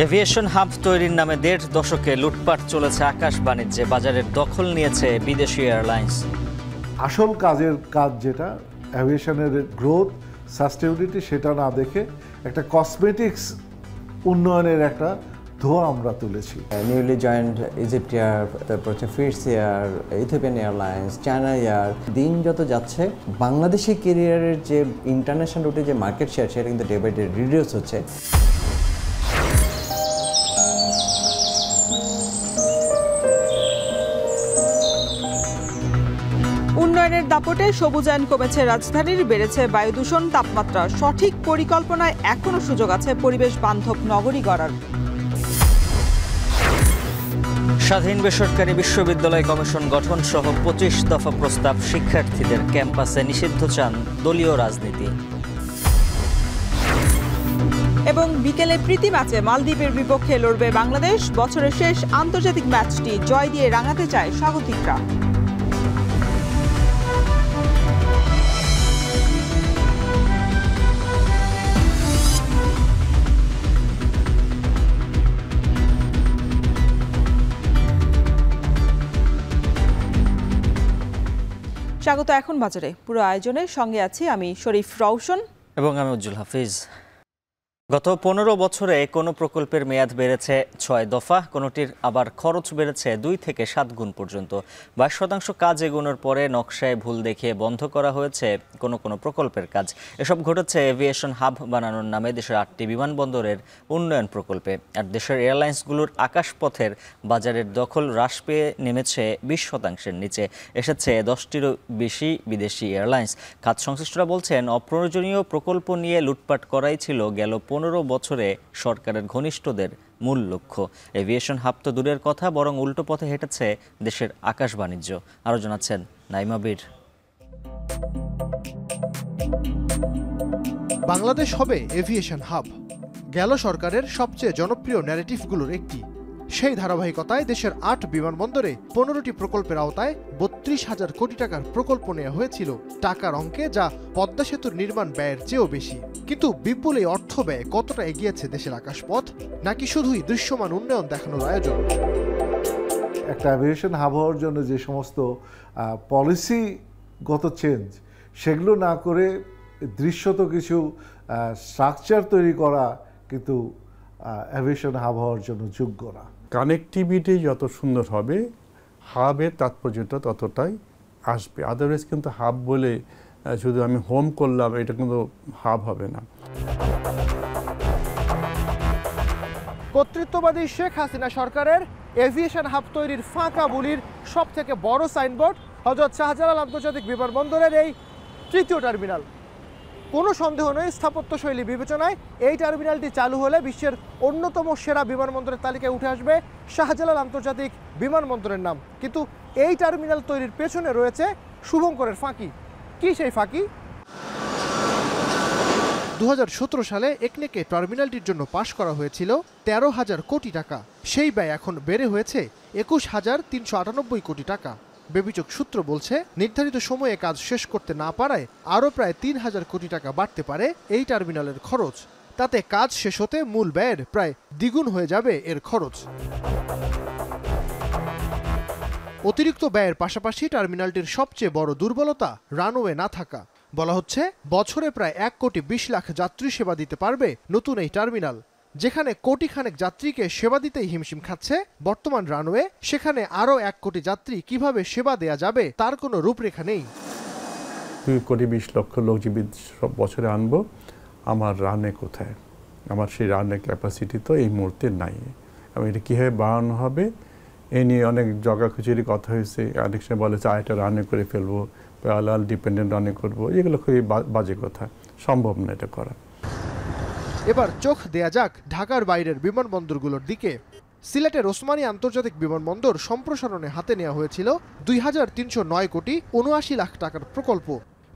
Aviation hub তৈরির নামে ১.৫ দশকে লুটপাট চলেছে আকাশ বাণিজ্যে, বাজারের দখল নিয়েছে বিদেশি এয়ারলাইন্স। আসল কাজ যেটা এভিয়েশনের গ্রোথ সাস্টেইনেবিলিটি সেটা না দেখে একটা কসমেটিক্স উন্নয়নের একটা ধোঁয়া আমরা তুলেছি। নিউলি জয়েন্ট ইজিপ্ট এয়ার, তারপর হচ্ছে Fits Air, Ethiopian airlines, China air. দিন যত যাচ্ছে বাংলাদেশি ক্যারিয়ারের যে ইন্টারন্যাশনাল রুটে যে মার্কেট শেয়ার সেটা কিন্তু ডে বাই ডে রিডিউস হচ্ছে। উন্নয়নের দাপটে সবুজায়ন কমেছে রাজধানীর, বেড়েছে বায়ু দূষণ, তাপমাত্রা। সঠিক পরিকল্পনায় এখনো সুযোগ আছে পরিবেশ বান্ধব নগরী গড়ার। স্বাধীন বেসরকারি বিশ্ববিদ্যালয় কমিশন গঠন সহ ২৫ দফা প্রস্তাব, শিক্ষার্থীদের ক্যাম্পাসে নিষিদ্ধ চান দলীয় রাজনীতি। এবং বিকেলে প্রীতি ম্যাচে মালদ্বীপের বিপক্ষে লড়বে বাংলাদেশ। বছরের শেষ আন্তর্জাতিক ম্যাচটি জয় দিয়ে রাঙাতে চায় স্বাগতিকরা। স্বাগত এখন বাজারে, পুরো আয়োজনের সঙ্গে আছি আমি শরীফ রওশন এবং আমি উজ্জ্বল হাফিজ। গত ১৫ বছরে কোনো প্রকল্পের মেয়াদ বেড়েছে ৬ দফা, কোনোটির আবার খরচ বেড়েছে ২ থেকে ৭ গুণ পর্যন্ত। ২২% কাজ এগোনোর পরে নকশায় ভুল দেখিয়ে বন্ধ করা হয়েছে কোনো প্রকল্পের কাজ। এসব ঘটেছে এভিয়েশন হাব বানানোর নামে দেশের ৮টি বিমানবন্দরের উন্নয়ন প্রকল্পে। আর দেশের এয়ারলাইন্সগুলোর আকাশপথের বাজারের দখল হ্রাস পেয়ে নেমেছে ২০%-এর নিচে, এসেছে ১০টিরও বেশি বিদেশি এয়ারলাইন্স। খাত সংশ্লিষ্টরা বলছেন, অপ্রয়োজনীয় প্রকল্প নিয়ে লুটপাট করাই ছিল গেল ১৫ বছরে সরকারের ঘনিষ্ঠদের মূল লক্ষ্য। এভিয়েশন হাব তো দূরের কথা, বরং উল্টো পথে হেঁটেছে দেশের আকাশ বাণিজ্য। আরও জানাচ্ছেন নাইমা বীর। বাংলাদেশ হবে এভিয়েশন হাব, গেল সরকারের সবচেয়ে জনপ্রিয় ন্যারেটিভগুলোর একটি। সেই ধারাবাহিকতায় দেশের ৮ বিমানবন্দরে ১৫টি প্রকল্পের আওতায় ৩২,০০০ কোটি টাকার প্রকল্প নেওয়া হয়েছিল টাকার অঙ্কে, যা পদ্মা সেতুর নির্মাণ ব্যয়ের চেয়েও বেশি। কিন্তু বিপুল এই অর্থ ব্যয় কতটা এগিয়েছে দেশের আকাশপথ, নাকি শুধুই দৃশ্যমান উন্নয়ন দেখানোর আয়োজন? একটা এভিয়েশন হাব হওয়ার জন্য যে সমস্ত পলিসিগত চেঞ্জ, সেগুলো না করে দৃশ্যত কিছু স্ট্রাকচার তৈরি করা কিন্তু এভিয়েশন হাব হওয়ার জন্য যোগ্য না। কানেক্টিভিটি যত সুন্দর হবে, হাবের তাৎপর্যটা ততটাই আসবে। আদারওয়াইজ কিন্তু হাব বলে শুধু আমি হোম করলাম, এটা কিন্তু হাব হবে না। কর্তৃত্ববাদী শেখ হাসিনা সরকারের এভিয়েশন হাব তৈরির ফাঁকা বুলির সব থেকে বড় সাইনবোর্ড হযরত শাহজালাল আন্তর্জাতিক বিমানবন্দরের এই তৃতীয় টার্মিনাল। কোনো সন্দেহ নেই, স্থাপত্যশৈলী বিবেচনায় এই টার্মিনালটি চালু হলে বিশ্বের অন্যতম সেরা বিমানবন্দরের তালিকায় উঠে আসবে শাহজালাল আন্তর্জাতিক বিমানবন্দরের নাম। কিন্তু এই টার্মিনাল তৈরির পেছনে রয়েছে শুভঙ্করের ফাঁকি। কি সেই ফাঁকি? ২০১৭ সালে একনেকে টার্মিনালটির জন্য পাশ করা হয়েছিল ১৩,০০০ কোটি টাকা। সেই ব্যয় এখন বেড়ে হয়েছে ২১,৩৯৮ কোটি টাকা। বেবিচক সূত্র বলছে, নির্ধারিত সময়ে কাজ শেষ করতে না পারায় আরও প্রায় ৩,০০০ কোটি টাকা বাড়তে পারে এই টার্মিনালের খরচ। তাতে কাজ শেষ হতে মূল ব্যয়ের প্রায় দ্বিগুণ হয়ে যাবে এর খরচ। অতিরিক্ত ব্যয়ের পাশাপাশি টার্মিনালটির সবচেয়ে বড় দুর্বলতা রানওয়ে না থাকা। বলা হচ্ছে, বছরে প্রায় ১,২০,০০,০০০ যাত্রী সেবা দিতে পারবে নতুন এই টার্মিনাল। যেখানে কোটিখানেক যাত্রীকে সেবা দিতেই হিমশিম খাচ্ছে বর্তমান রানওয়ে, সেখানে আরও ১ কোটি যাত্রী কিভাবে সেবা দেয়া যাবে তার কোনো রূপরেখা নেই। ২,২০,০০,০০০ লোক যে সব বছরে আনবো, আমার রানওয়ে কোথায়? আমার সেই রানওয়ে ক্যাপাসিটি তো এই মুহূর্তে নাই। এবং এটা কীভাবে বাড়ানো হবে এ নিয়ে অনেক জগাখুচুরি কথা হয়েছে। অনেক সময় বলেছে আরেকটা রানওয়ে করে ফেলবো, প্যারালাল ডিপেন্ডেন্ট রানওয়ে করবো। এগুলো খুবই বাজে কথা, সম্ভব না এটা করা। এবার চোখ দেয়া যাক ঢাকার বাইরের বিমানবন্দরগুলোর দিকে। সিলেটের ওসমানী আন্তর্জাতিক বিমানবন্দর সম্প্রসারণে হাতে নেওয়া হয়েছিল ২,৩০৯ কোটি ৭৯ লাখ টাকার প্রকল্প।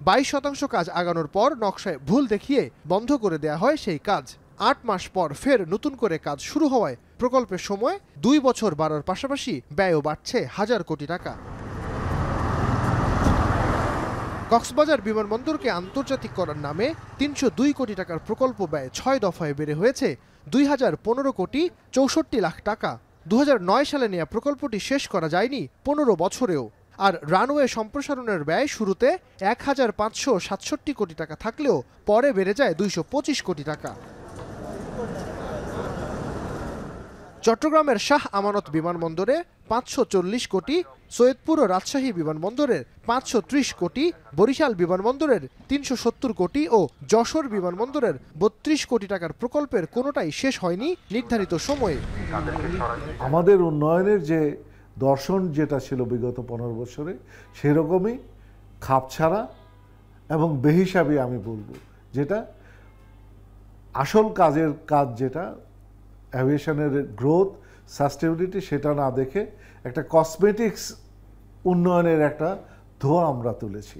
২২% কাজ আগানোর পর নকশায় ভুল দেখিয়ে বন্ধ করে দেয়া হয় সেই কাজ। ৮ মাস পর ফের নতুন করে কাজ শুরু হওয়ায় প্রকল্পের সময় ২ বছর বাড়ার পাশাপাশি ব্যয়ও বাড়ছে ১,০০০ কোটি টাকা। কক্সবাজার বিমানবন্দরকে আন্তর্জাতিক করার নামে ৩০২ কোটি টাকার প্রকল্প ব্যয় ৬ দফায় বেড়ে হয়েছে ২০১৫ কোটি ৬৪ লাখ টাকা। ২০০৯ সালে নেওয়া প্রকল্পটি শেষ করা যায়নি ১৫ বছরেও। আর রানওয়ে সম্প্রসারণের ব্যয় শুরুতে ১,৫৬৭ কোটি টাকা থাকলেও পরে বেড়ে যায় ২২৫ কোটি টাকা। চট্টগ্রামের শাহ আমানত বিমানবন্দরে ৫৪০ কোটি, সৈয়দপুর ও রাজশাহী বিমানবন্দরের ৫৩০ কোটি, বরিশাল বিমানবন্দরের ৩৭০ কোটি ও যশোর বিমানবন্দরের ৩২ কোটি টাকার প্রকল্পের কোনোটাই শেষ হয়নি নির্ধারিত সময়ে। আমাদের উন্নয়নের যে দর্শন যেটা ছিল বিগত 15 বছরে সেরকমই খাপছাড়া এবং বেহিসাবি আমি বলবো, যেটা আসল কাজ যেটা অ্যাভিয়েশনের গ্রোথ সাস্টেনেবিলিটি সেটা না দেখে একটা কসমেটিক্স উন্নয়নের একটা ধোঁয়া আমরা তুলেছি।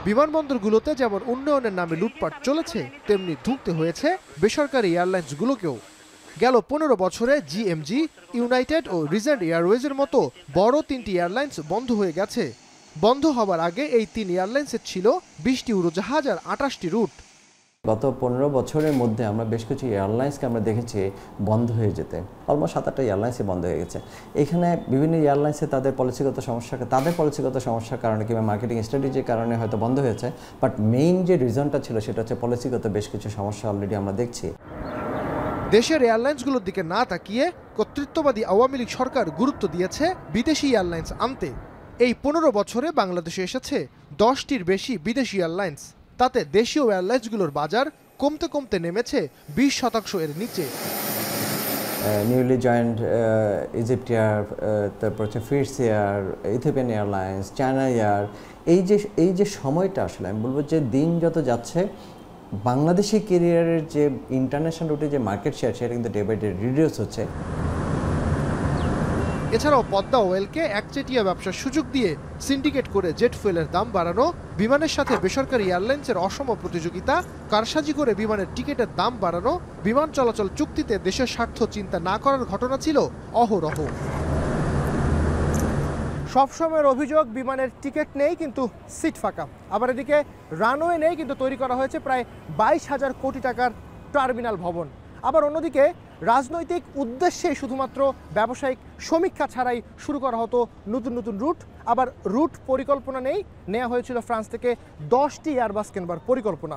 বিমানবন্দরগুলোতে যেমন উন্নয়নের নামে লুটপাট চলেছে, তেমনি ধুঁকতে হয়েছে বেসরকারি এয়ারলাইন্সগুলোকেও। গেল 15 বছরে জিএমজি, ইউনাইটেড ও রিজেন্ট এয়ারওয়েজের মতো বড় 3টি এয়ারলাইন্স বন্ধ হয়ে গেছে। বন্ধ হবার আগে এই 3 এয়ারলাইন্সের ছিল 20টি উড়োজাহাজ আর 28টি রুট। গত 15 বছরের মধ্যে আমরা বেশ কিছু এয়ারলাইন্সকে আমরা দেখেছি বন্ধ হয়ে যেতে। অলমোস্ট 7-8টা এয়ারলাইন্সই বন্ধ হয়ে গেছে। এখানে বিভিন্ন এয়ারলাইন্সে তাদের পলিসিগত সমস্যার কারণে কিংবা মার্কেটিং স্ট্র্যাটেজির কারণে হয়তো বন্ধ হয়েছে, বাট মেইন যে রিজনটা ছিল সেটা হচ্ছে পলিসিগত বেশ কিছু সমস্যা অলরেডি আমরা দেখছি। দেশের এয়ারলাইন্সগুলোর দিকে না তাকিয়ে কর্তৃত্ববাদী আওয়ামী লীগ সরকার গুরুত্ব দিয়েছে বিদেশি এয়ারলাইন্স আনতে। এই 15 বছরে বাংলাদেশে এসেছে 10টির বেশি বিদেশি এয়ারলাইন্স। তাতে দেশীয় এয়ারলাইন্সগুলোর বাজার কমতে কমতে নেমেছে 20% এর নিচে। নিউলি জয়েন্ট ইজিপ্ট এয়ার, তারপর হচ্ছে ফিরস air, Ethiopian airlines, China air, এই যে সময়টা আসলে আমি বলবো যে দিন যত যাচ্ছে বাংলাদেশি ক্যারিয়ারের যে ইন্টারন্যাশনাল রুটে যে মার্কেট শেয়ার সেটা কিন্তু ডে বাই ডে রিডিউস হচ্ছে। এছাড়াও পদ্মা ওয়েলকে একচেটিয়া ব্যবসার সুযোগ দিয়ে সিন্ডিকেট করে জেট ফুয়েলের দাম বাড়ানো, বিমানের সাথে বেসরকারি এয়ারলাইন্সের অসম প্রতিযোগিতা, কারসাজি করে বিমানের টিকিটের দাম বাড়ানো, বিমান চলাচল চুক্তিতে দেশের স্বার্থ চিন্তা না করার ঘটনা ছিল অহরহ। সবসময়ের অভিযোগ বিমানের টিকিট নেই কিন্তু সিট ফাঁকা। আবার এদিকে রানওয়ে নেই কিন্তু তৈরি করা হয়েছে প্রায় 22,000 কোটি টাকার টার্মিনাল ভবন। আবার অন্যদিকে রাজনৈতিক উদ্দেশ্যে শুধুমাত্র ব্যবসায়িক সমীক্ষা ছাড়াই শুরু করা হতো নতুন নতুন রুট। আবার রুট পরিকল্পনা নেই, নেওয়া হয়েছিল ফ্রান্স থেকে 10টি এয়ারবাস কেনবার পরিকল্পনা।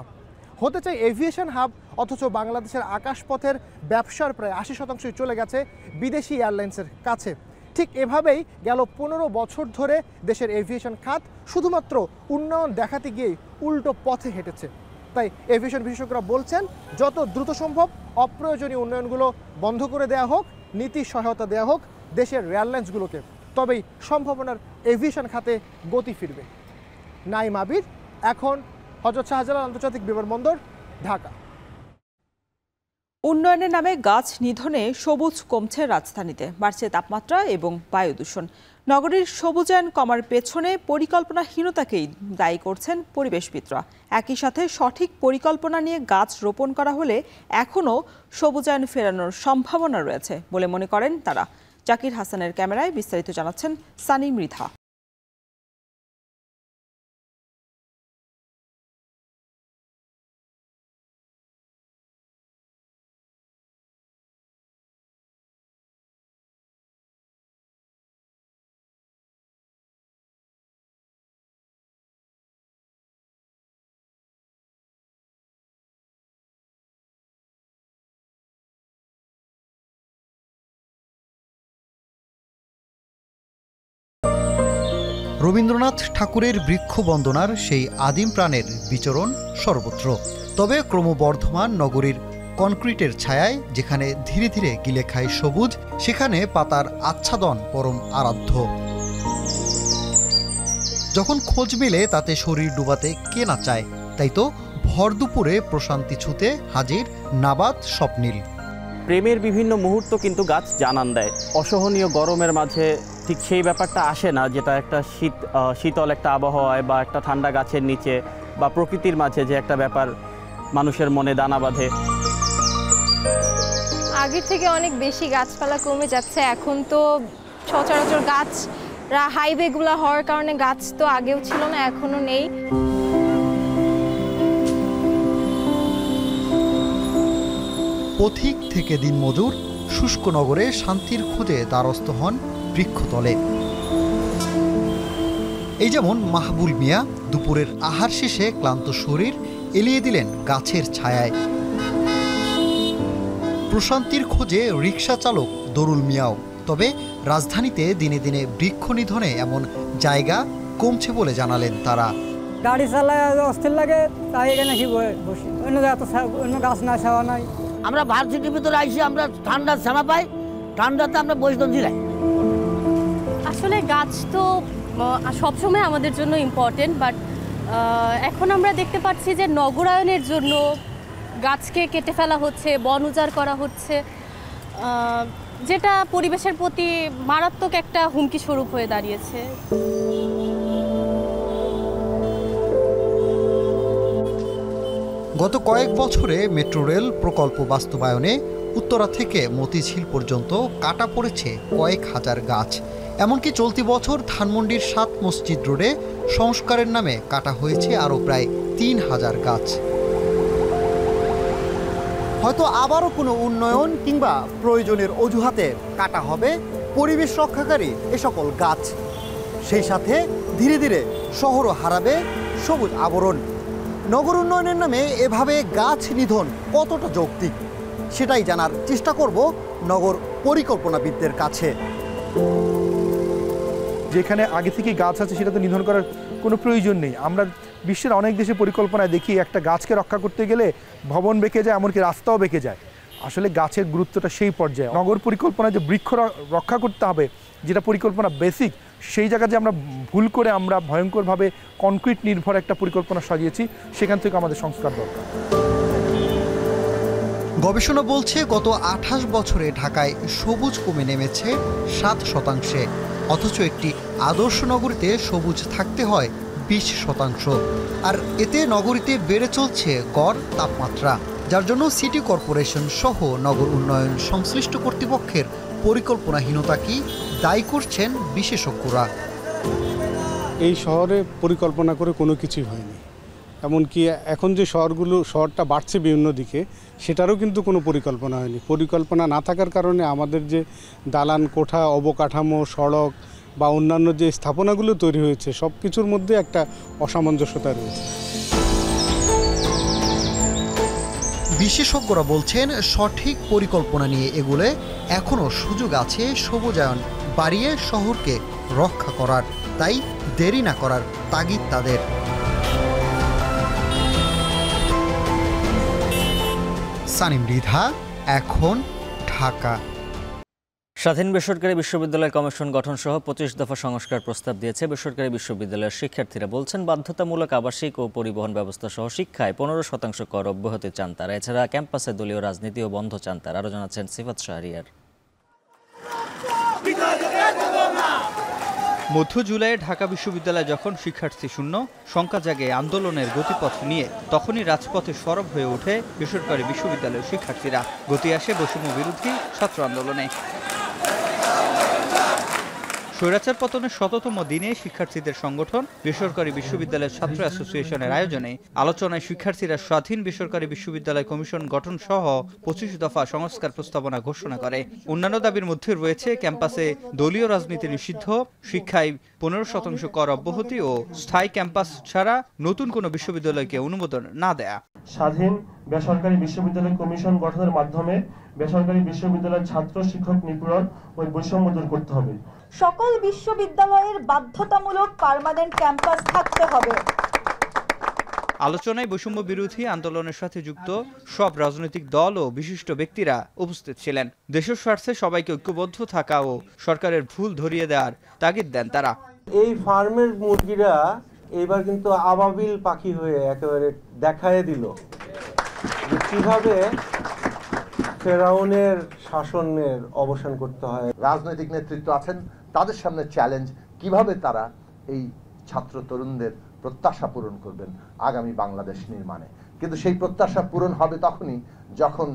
হতে চাই এভিয়েশন হাব, অথচ বাংলাদেশের আকাশপথের ব্যবসার প্রায় 80% চলে গেছে বিদেশি এয়ারলাইন্সের কাছে। ঠিক এভাবেই গেল 15 বছর ধরে দেশের এভিয়েশন খাত শুধুমাত্র উন্নয়ন দেখাতে গিয়ে উল্টো পথে হেঁটেছে। তাই এভিয়েশন বিশেষজ্ঞরা বলছেন যত দ্রুত সম্ভব অপ্রয়োজনীয় উন্নয়নগুলো বন্ধ করে দেওয়া হোক, নীতি সহায়তা দেওয়া হোক দেশের এয়ারলাইন্সগুলোকে, তবেই সম্ভাবনার এভিয়েশন খাতে গতি ফিরবে। নাইম আবির, এখন হযরত শাহজালাল আন্তর্জাতিক বিমানবন্দর, ঢাকা। উন্নয়নের নামে গাছ নিধনে সবুজ কমছে রাজধানীতে, বাড়ছে তাপমাত্রা এবং বায়ু দূষণ। নগরীর সবুজায়ন কমার পেছনে পরিকল্পনাহীনতাকেই দায়ী করছেন পরিবেশবিদরা। একই সাথে সঠিক পরিকল্পনা নিয়ে গাছ রোপণ করা হলে এখনও সবুজায়ন ফেরানোর সম্ভাবনা রয়েছে বলে মনে করেন তারা। জাকির হাসানের ক্যামেরায় বিস্তারিত জানাচ্ছেন সানি মৃধা। রবীন্দ্রনাথ ঠাকুরের বৃক্ষ বন্দনার সেই আদিম প্রাণের বিচরণ সর্বত্র। তবে ক্রমবর্ধমান নগরীর কনক্রিটের ছায়ায় যেখানে ধীরে ধীরে গিলে খায় সবুজ, সেখানে পাতার আচ্ছাদন পরম আরাধ্য। যখন খোঁজ মেলে তাতে শরীর ডুবাতে কে না চায়, তাই তো ভর দুপুরে প্রশান্তি ছুঁতে হাজির নাবাদ স্বপ্নীল। প্রেমের বিভিন্ন মুহূর্ত কিন্তু গাছ জানান দেয়। অসহনীয় গরমের মাঝে ঠিক সেই ব্যাপারটা আসে না যেটা একটা শীতল একটা আবহাওয়ায় বা একটা ঠান্ডা গাছের নিচে বা প্রকৃতির মাঝে যে একটা ব্যাপার মানুষের মনে দানা বাঁধে। আগের থেকে অনেক বেশি গাছপালা কমে যাচ্ছে। এখন তো সচরাচর গাছ হাইওয়েগুলো হওয়ার কারণে গাছ তো আগেও ছিল না, এখনো নেই। পথিক থেকে দিনমজুর শুষ্ক নগরে শান্তির খোঁজে দ্বারস্থ হন বৃক্ষতলে। এই যেমন মাহবুল মিয়া দুপুরের আহার শেষে ক্লান্ত শরীর এলিয়ে দিলেন গাছের ছায়ায়। প্রশান্তির খোঁজে রিকশা চালক দরুল মিয়াও। তবে রাজধানীতে দিনে দিনে বৃক্ষ নিধনে এমন জায়গা কমছে বলে জানালেন তারা। গাড়ি চালায় অস্থির লাগে, তাই এখানে কি বসি, অন্য গাছ না ছাওয়া নাই। আমরা ভার্সিটির ভিতরে আইসি, আমরা ঠান্ডার ছানা পাই, ঠান্ডাতে আমরা বসে জিরাই। আসলে গাছ তো সবসময় আমাদের জন্য ইম্পর্টেন্ট, বাট এখন আমরা দেখতে পাচ্ছি যে নগরায়নের জন্য গাছকে কেটে ফেলা হচ্ছে, বন উজাড় করা হচ্ছে, যেটা পরিবেশের প্রতি মারাত্মক একটা হুমকি স্বরূপ হয়ে দাঁড়িয়েছে। গত কয়েক বছরে মেট্রো রেল প্রকল্প বাস্তবায়নে উত্তরা থেকে মতিঝিল পর্যন্ত কাটা পড়েছে কয়েক হাজার গাছ। এমনকি চলতি বছর ধানমন্ডির ৭ মসজিদ রোডে সংস্কারের নামে কাটা হয়েছে আরও প্রায় ৩,০০০ গাছ। হয়তো আবারও কোনো উন্নয়ন কিংবা প্রয়োজনের অজুহাতে কাটা হবে পরিবেশ রক্ষাকারী এ সকল গাছ। সেই সাথে ধীরে ধীরে শহরও হারাবে সবুজ আবরণ। নগর উন্নয়নের নামে এভাবে গাছ নিধন কতটা যৌক্তিক, সেটাই জানার চেষ্টা করব নগর পরিকল্পনাবিদদের কাছে। যেখানে আগে থেকে গাছ আছে সেটা তো নিধন করার কোনো প্রয়োজন নেই। আমরা বিশ্বের অনেক দেশে পরিকল্পনায় দেখি একটা গাছকে রক্ষা করতে গেলে ভবন বেঁকে যায়, এমনকি রাস্তাও বেঁকে যায়। আসলে গাছের গুরুত্বটা সেই পর্যায়ে। নগর পরিকল্পনায় যে বৃক্ষ রক্ষা করতে হবে, যেটা পরিকল্পনা বেসিক, সেই জায়গায় যে আমরা ভুল করে আমরা ভয়ঙ্করভাবে কনক্রিট নির্ভর একটা পরিকল্পনা সাজিয়েছি, সেখান থেকে আমাদের সংস্কার দরকার। গবেষণা বলছে গত ২৮ বছরে ঢাকায় সবুজ কমে নেমেছে ৭%, অথচ একটি আদর্শ নগরীতে সবুজ থাকতে হয় ২০%। আর এতে নগরীতে বেড়ে চলছে গড় তাপমাত্রা, যার জন্য সিটি কর্পোরেশন সহ নগর উন্নয়ন সংশ্লিষ্ট কর্তৃপক্ষের পরিকল্পনাহীনতাকে দায়ী করছেন বিশেষজ্ঞরা। এই শহরে পরিকল্পনা করে কোনো কিছুই হয়নি। এমনকি এখন যে শহরটা বাড়ছে বিভিন্ন দিকে, সেটারও কিন্তু কোনো পরিকল্পনা হয়নি। পরিকল্পনা না থাকার কারণে আমাদের যে দালান কোঠা, অবকাঠামো, সড়ক বা অন্যান্য যে স্থাপনাগুলো তৈরি হয়েছে, সব কিছুর মধ্যে একটা অসামঞ্জস্যতা রয়েছে। বিশেষজ্ঞরা বলছেন সঠিক পরিকল্পনা নিয়ে এগুলে এখনও সুযোগ আছে সবুজায়ন বাড়িয়ে শহরকে রক্ষা করার। তাই দেরি না করার তাগিদ তাদের। সানিম রিধা, এখন, ঢাকা। স্বাধীন বেসরকারি বিশ্ববিদ্যালয় কমিশন গঠন সহ ২৫ দফা সংস্কার প্রস্তাব দিয়েছে বেসরকারি বিশ্ববিদ্যালয়ের শিক্ষার্থীরা। বলছেন বাধ্যতামূলক আবাসিক ও পরিবহন ব্যবস্থা সহ শিক্ষায় ১৫% কর অব্যাহতি চান তারা। এছাড়া ক্যাম্পাসে দলীয় রাজনীতিও বন্ধ চান তারা। আরও জানাচ্ছেন সিফাত শাহরিয়ার। মধ্য জুলাইয়ে ঢাকা বিশ্ববিদ্যালয় যখন শিক্ষার্থী শূন্য, শঙ্কা জাগে আন্দোলনের গতিপথ নিয়ে, তখনই রাজপথে সরব হয়ে ওঠে বেসরকারি বিশ্ববিদ্যালয়ের শিক্ষার্থীরা। গতি আসে বৈষম্য বিরোধী ছাত্র আন্দোলনে। স্বৈরাচার পতনের ১৭তম দিনে শিক্ষার্থীদের সংগঠন বেসরকারি বিশ্ববিদ্যালয়ের ছাত্র অ্যাসোসিয়েশনের আয়োজনে আলোচনায় শিক্ষার্থীরা স্বাধীন বেসরকারি বিশ্ববিদ্যালয় কমিশন গঠন সহ ২৫ দফা সংস্কার প্রস্তাবনা ঘোষণা করে। অন্যান্য দাবির মধ্যে রয়েছে ক্যাম্পাসে দলীয় রাজনীতি নিষিদ্ধ, শিক্ষায় ১৫% কর অব্যাহতি ও স্থায়ী ক্যাম্পাস ছাড়া নতুন কোনো বিশ্ববিদ্যালয়কে অনুমোদন না দেয়া। স্বাধীন বেসরকারি বিশ্ববিদ্যালয় কমিশন গঠনের মাধ্যমে বেসরকারি বিশ্ববিদ্যালয়ের ছাত্র শিক্ষক নিপীড়ন ও বৈষম্য দূর করতে হবে। সকল বিশ্ববিদ্যালয়ের বাধ্যতামূলক পার্মানেন্ট ক্যাম্পাস থাকতে হবে। আলোচনায় বৈষম্য বিরোধী আন্দোলনের সাথে যুক্ত সব রাজনৈতিক দল ও বিশিষ্ট ব্যক্তিরা উপস্থিত ছিলেন। দেশের স্বার্থে সবাইকে ঐক্যবদ্ধ থাকা ও সরকারের ভুল ধরিয়ে দেওয়ার তাগিদ দেন তারা। এই ফার্মের মুরগিরা এবার কিন্তু আবাবিল পাখি হয়ে একেবারে দেখায় দিল কিভাবে ফেরাউনের শাসনের অবসান করতে হয়। রাজনৈতিক নেতৃত্ব আছেন, তাদের সামনে চ্যালেঞ্জ কিভাবে তারা এই ছাত্র তরুণদের প্রত্যাশা পূরণ করবেন আগামী বাংলাদেশ নির্মাণে। কিন্তু সেই প্রত্যাশা পূরণ হবে তখনই যখন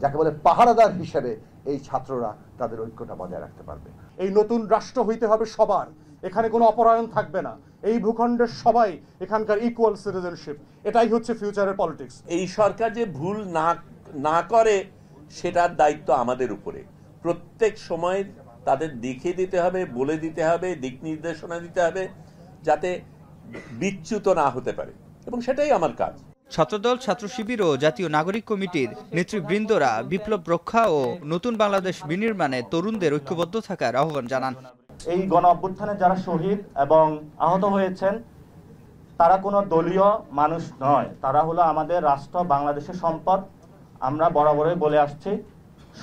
যাকে বলে পাহারাদার হিসেবে এই ছাত্ররা তাদের ঐক্যটা বজায় রাখতে পারবে। এই নতুন রাষ্ট্র হইতে হবে সবার, এখানে কোনো অপরায়ণ থাকবে না, এই ভূখণ্ডের সবাই এখানকার ইকুয়াল সিটিজেনশিপ, এটাই হচ্ছে ফিউচারের পলিটিক্স। এই সরকার যে ভুল না করে সেটার দায়িত্ব আমাদের উপরে। প্রত্যেক সময় তাদের দেখিয়ে দিতে হবে, বলে দিতে হবে, দিক নির্দেশনা দিতে হবে যাতে বিচ্যুত না হতে পারে, এবং সেটাই আমার কাজ। ছাত্রদল, ছাত্র শিবির ও জাতীয় নাগরিক কমিটির নেতৃবৃন্দরা বিপ্লব রক্ষা ও নতুন বাংলাদেশ বিনির্মাণে তরুণদের ঐক্যবদ্ধ থাকার আহ্বান জানান। এই গণ অভ্যুত্থানে যারা শহীদ এবং আহত হয়েছেন তারা কোনো দলীয় মানুষ নয়, তারা হলো আমাদের রাষ্ট্র বাংলাদেশের সম্পদ। আমরা বরাবরই বলে আসছি,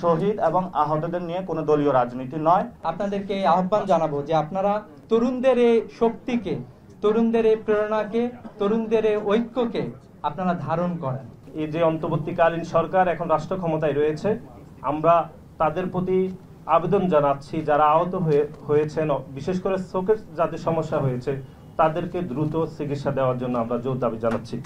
শহীদ এবং আহতদের নিয়ে কোনো দলীয় রাজনীতি নয়। আপনাদেরকে এই আহ্বান জানাবো যে আপনারা তরুণদের এই শক্তিকে, তরুণদের এই প্রেরণাকে, তরুণদের এই ঐক্যকে আপনারা ধারণ করেন। এই যে অন্তর্বর্তীকালীন সরকার এখন রাষ্ট্র ক্ষমতায় রয়েছে, আমরা তাদের প্রতি আবেদন জানাচ্ছি যারা আহত হয়েছেন, বিশেষ করে চোখের যাদের সমস্যা হয়েছে তাদেরকে দ্রুত চিকিৎসা দেওয়ার জন্য আমরা জোর দাবি জানাচ্ছি।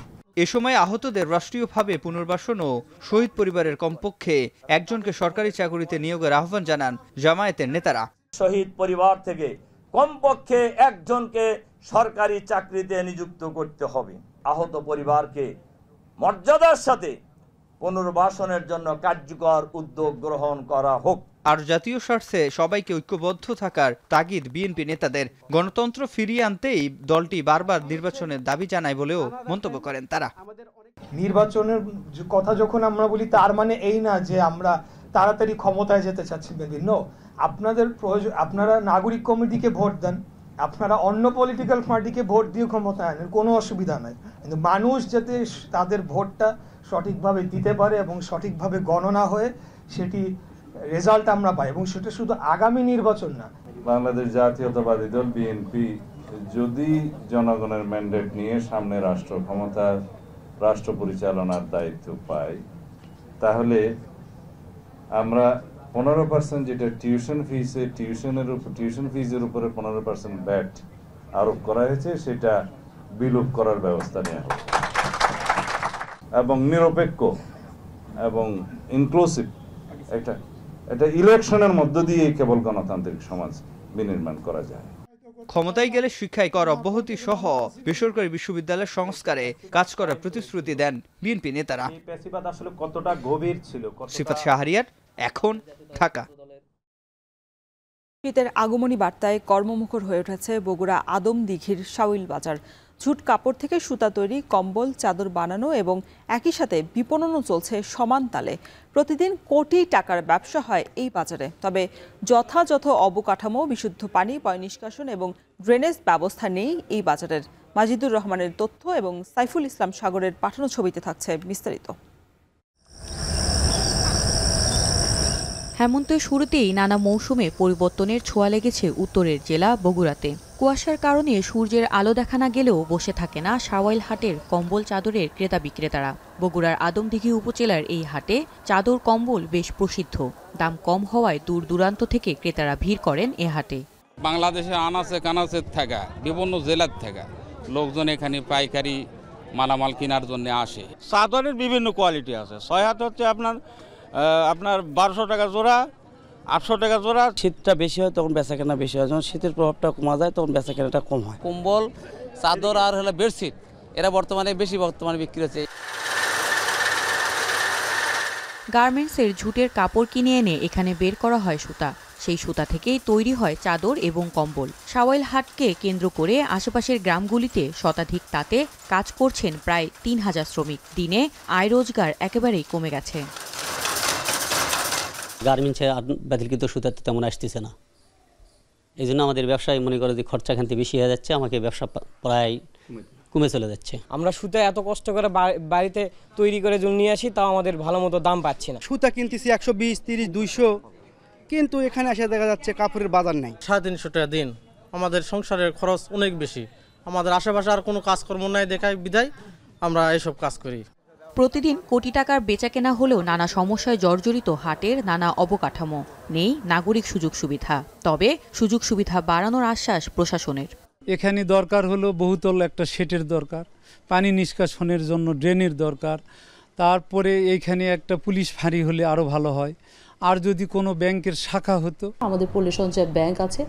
এ সময় আহতদের রাষ্ট্রীয়ভাবে পুনর্বাসন ও শহীদ পরিবারের কমপক্ষে একজনকে সরকারি চাকরিতে নিয়োগের আহ্বান জানান জামায়াতের নেতারা। শহীদ পরিবার থেকে কমপক্ষে একজনকে সরকারি চাকরিতে নিযুক্ত করতে হবে। আহত পরিবারকে মর্যাদার সাথে পুনর্বাসনের জন্য কার্যকর উদ্যোগ গ্রহণ করা হোক। আর জাতীয় স্বার্থে সবাইকে ঐক্যবদ্ধ থাকার তাগিদ বিএনপি নেতাদের। গণতন্ত্র ফিরিয়ে আনতেই দলটি বারবার নির্বাচনের দাবি জানায় বলেও মন্তব্য করেন তারা। নির্বাচনের কথা যখন আমরা বলি তার মানে এই না যে আমরা তাড়াতাড়ি ক্ষমতায় যেতে চাচ্ছি। বিভিন্ন আপনারা নাগরিক কমিটিকে ভোট দেন, আপনারা অন্য পলিটিক্যাল পার্টিকে ভোট দিয়ে ক্ষমতায় আনেন, কোনো অসুবিধা নাই, কিন্তু মানুষ যাতে তাদের ভোটটা সঠিকভাবে দিতে পারে এবং সঠিকভাবে গণনা হয়ে সেটি রেজাল্ট আমরা পাই, এবং সেটা শুধু আগামী নির্বাচন না। বাংলাদেশ জাতীয়তাবাদী দল বিএনপি যদি জনগণের ম্যান্ডেট নিয়ে সামনে রাষ্ট্র ক্ষমতার রাষ্ট্র পরিচালনার দায়িত্ব পাই, তাহলে আমরা 15% যেটা টিউশন ফিজের উপরে 15% ব্যাট আরোপ করা হয়েছে সেটা বিলুপ করার ব্যবস্থা নেওয়া হবে, এবং নিরপেক্ষ এবং ইনক্লুসিভ এটা ইলেকশনের মধ্য দিয়ে কেবল গণতান্ত্রিক সমাজ বিনির্মাণ করা যায়। ক্ষমতায় গেলে শিক্ষায় কর অব্যাহতি সহ বেসরকারি বিশ্ববিদ্যালয়ের সংস্কারে কাজ করার প্রতিশ্রুতি দেন বিএনপি নেতারা। পেশিবাদ আসলে কতটা গভীর ছিল। সিফাত শাহরিয়ার, এখন ঢাকা। শীতের আগমনী বার্তায় কর্মমুখর হয়ে উঠেছে বগুড়া আদমদীঘির শাওইল বাজার। ঝুট কাপড় থেকে সুতা তৈরি, কম্বল, চাদর বানানো এবং একই সাথে বিপণনও চলছে সমান তালে। প্রতিদিন কোটি টাকার ব্যবসা হয় এই বাজারে। তবে যথাযথ অবকাঠামো, বিশুদ্ধ পানি, পয় নিষ্কাশন এবং ড্রেনেজ ব্যবস্থা নেই এই বাজারের। মাজিদুর রহমানের তথ্য এবং সাইফুল ইসলাম সাগরের পাঠানো ছবিতে থাকছে বিস্তারিত। হেমন্তের শুরুতেই নানা মৌসুমে পরিবর্তনের ছোঁয়া লেগেছে উত্তরের জেলা বগুড়াতে। কুয়াশার কারণে সূর্যের আলো দেখা না গেলেও বসে থাকে না শাওয়াইল হাটের কম্বল চাদরের ক্রেতা বিক্রেতারা। বগুড়ার আদমদীঘি উপজেলার এই হাটে চাদর কম্বল বেশ প্রসিদ্ধ। দাম কম হওয়ায় দূর দূরান্ত থেকে ক্রেতারা ভিড় করেন এ হাটে। বাংলাদেশে আনাচে কানাচে থাকা বিভিন্ন জেলার থাকা লোকজন এখানে পাইকারি মালামাল কেনার জন্য আসে। চাদরের বিভিন্ন কোয়ালিটি আছে। 6 হাত হচ্ছে আপনার 1200 টাকা জোড়া, 800 টাকা জোড়া। শীতটা বেশি হয় তখন বেচা কেনা বেশি হয়, যখন শীতের প্রভাবটা কমা যায় তখন বেচা কেনাটা কম হয়। কম্বল, চাদর আর হলো বেডশিট এরা বর্তমানে বিক্রি হচ্ছে। গার্মেন্টসের ঝুটের কাপড় কিনে এনে এখানে বের করা হয় সুতা। সেই সুতা থেকেই তৈরি হয় চাদর এবং কম্বল। শাওয়াইল হাটকে কেন্দ্র করে আশেপাশের গ্রামগুলিতে শতাধিক তাতে কাজ করছেন প্রায় 3000 শ্রমিক। দিনে আয় রোজগার একেবারেই কমে গেছে। গার্মেন্টসে বাতিলকৃত সুতা তেমন আসতেছে না, এই জন্য আমাদের ব্যবসায় মনে করে যে খরচা খানতে বেশি হয়ে যাচ্ছে, আমাকে ব্যবসা প্রায় কমে চলে যাচ্ছে। আমরা সুতা এত কষ্ট করে বাড়িতে তৈরি করে নিয়ে আসি, তাও আমাদের ভালো মতো দাম পাচ্ছি না। সুতা কিনতেছি 120, 30, 200, কিন্তু এখানে এসে দেখা যাচ্ছে কাপড়ের বাজার নাই। 350 টাকা দিন, আমাদের সংসারের খরচ অনেক বেশি। আমাদের আশেপাশে আর কোনো কাজকর্ম নাই দেখায় বিধায় আমরা এইসব কাজ করি। প্রতিদিন কোটি টাকার বেচাকেনা হলেও নানা সমস্যায় জর্জরিত হাটের নানা অবকাঠামো। নেই নাগরিক সুযোগ সুবিধা। তবে সুযোগ সুবিধা বাড়ানোর আশ্বাস প্রশাসনের। এখানে দরকার হলো বহুতল একটা শেডের দরকার, পানি নিষ্কাশনের জন্য ড্রেনের দরকার, তারপরে এইখানে একটা পুলিশ ফাঁড়ি হলে আরও ভালো হয়। আর যদি কোনো ব্যাংকের শাখা হতো। আমাদের পল্লী সঞ্চয় ব্যাংক আছে,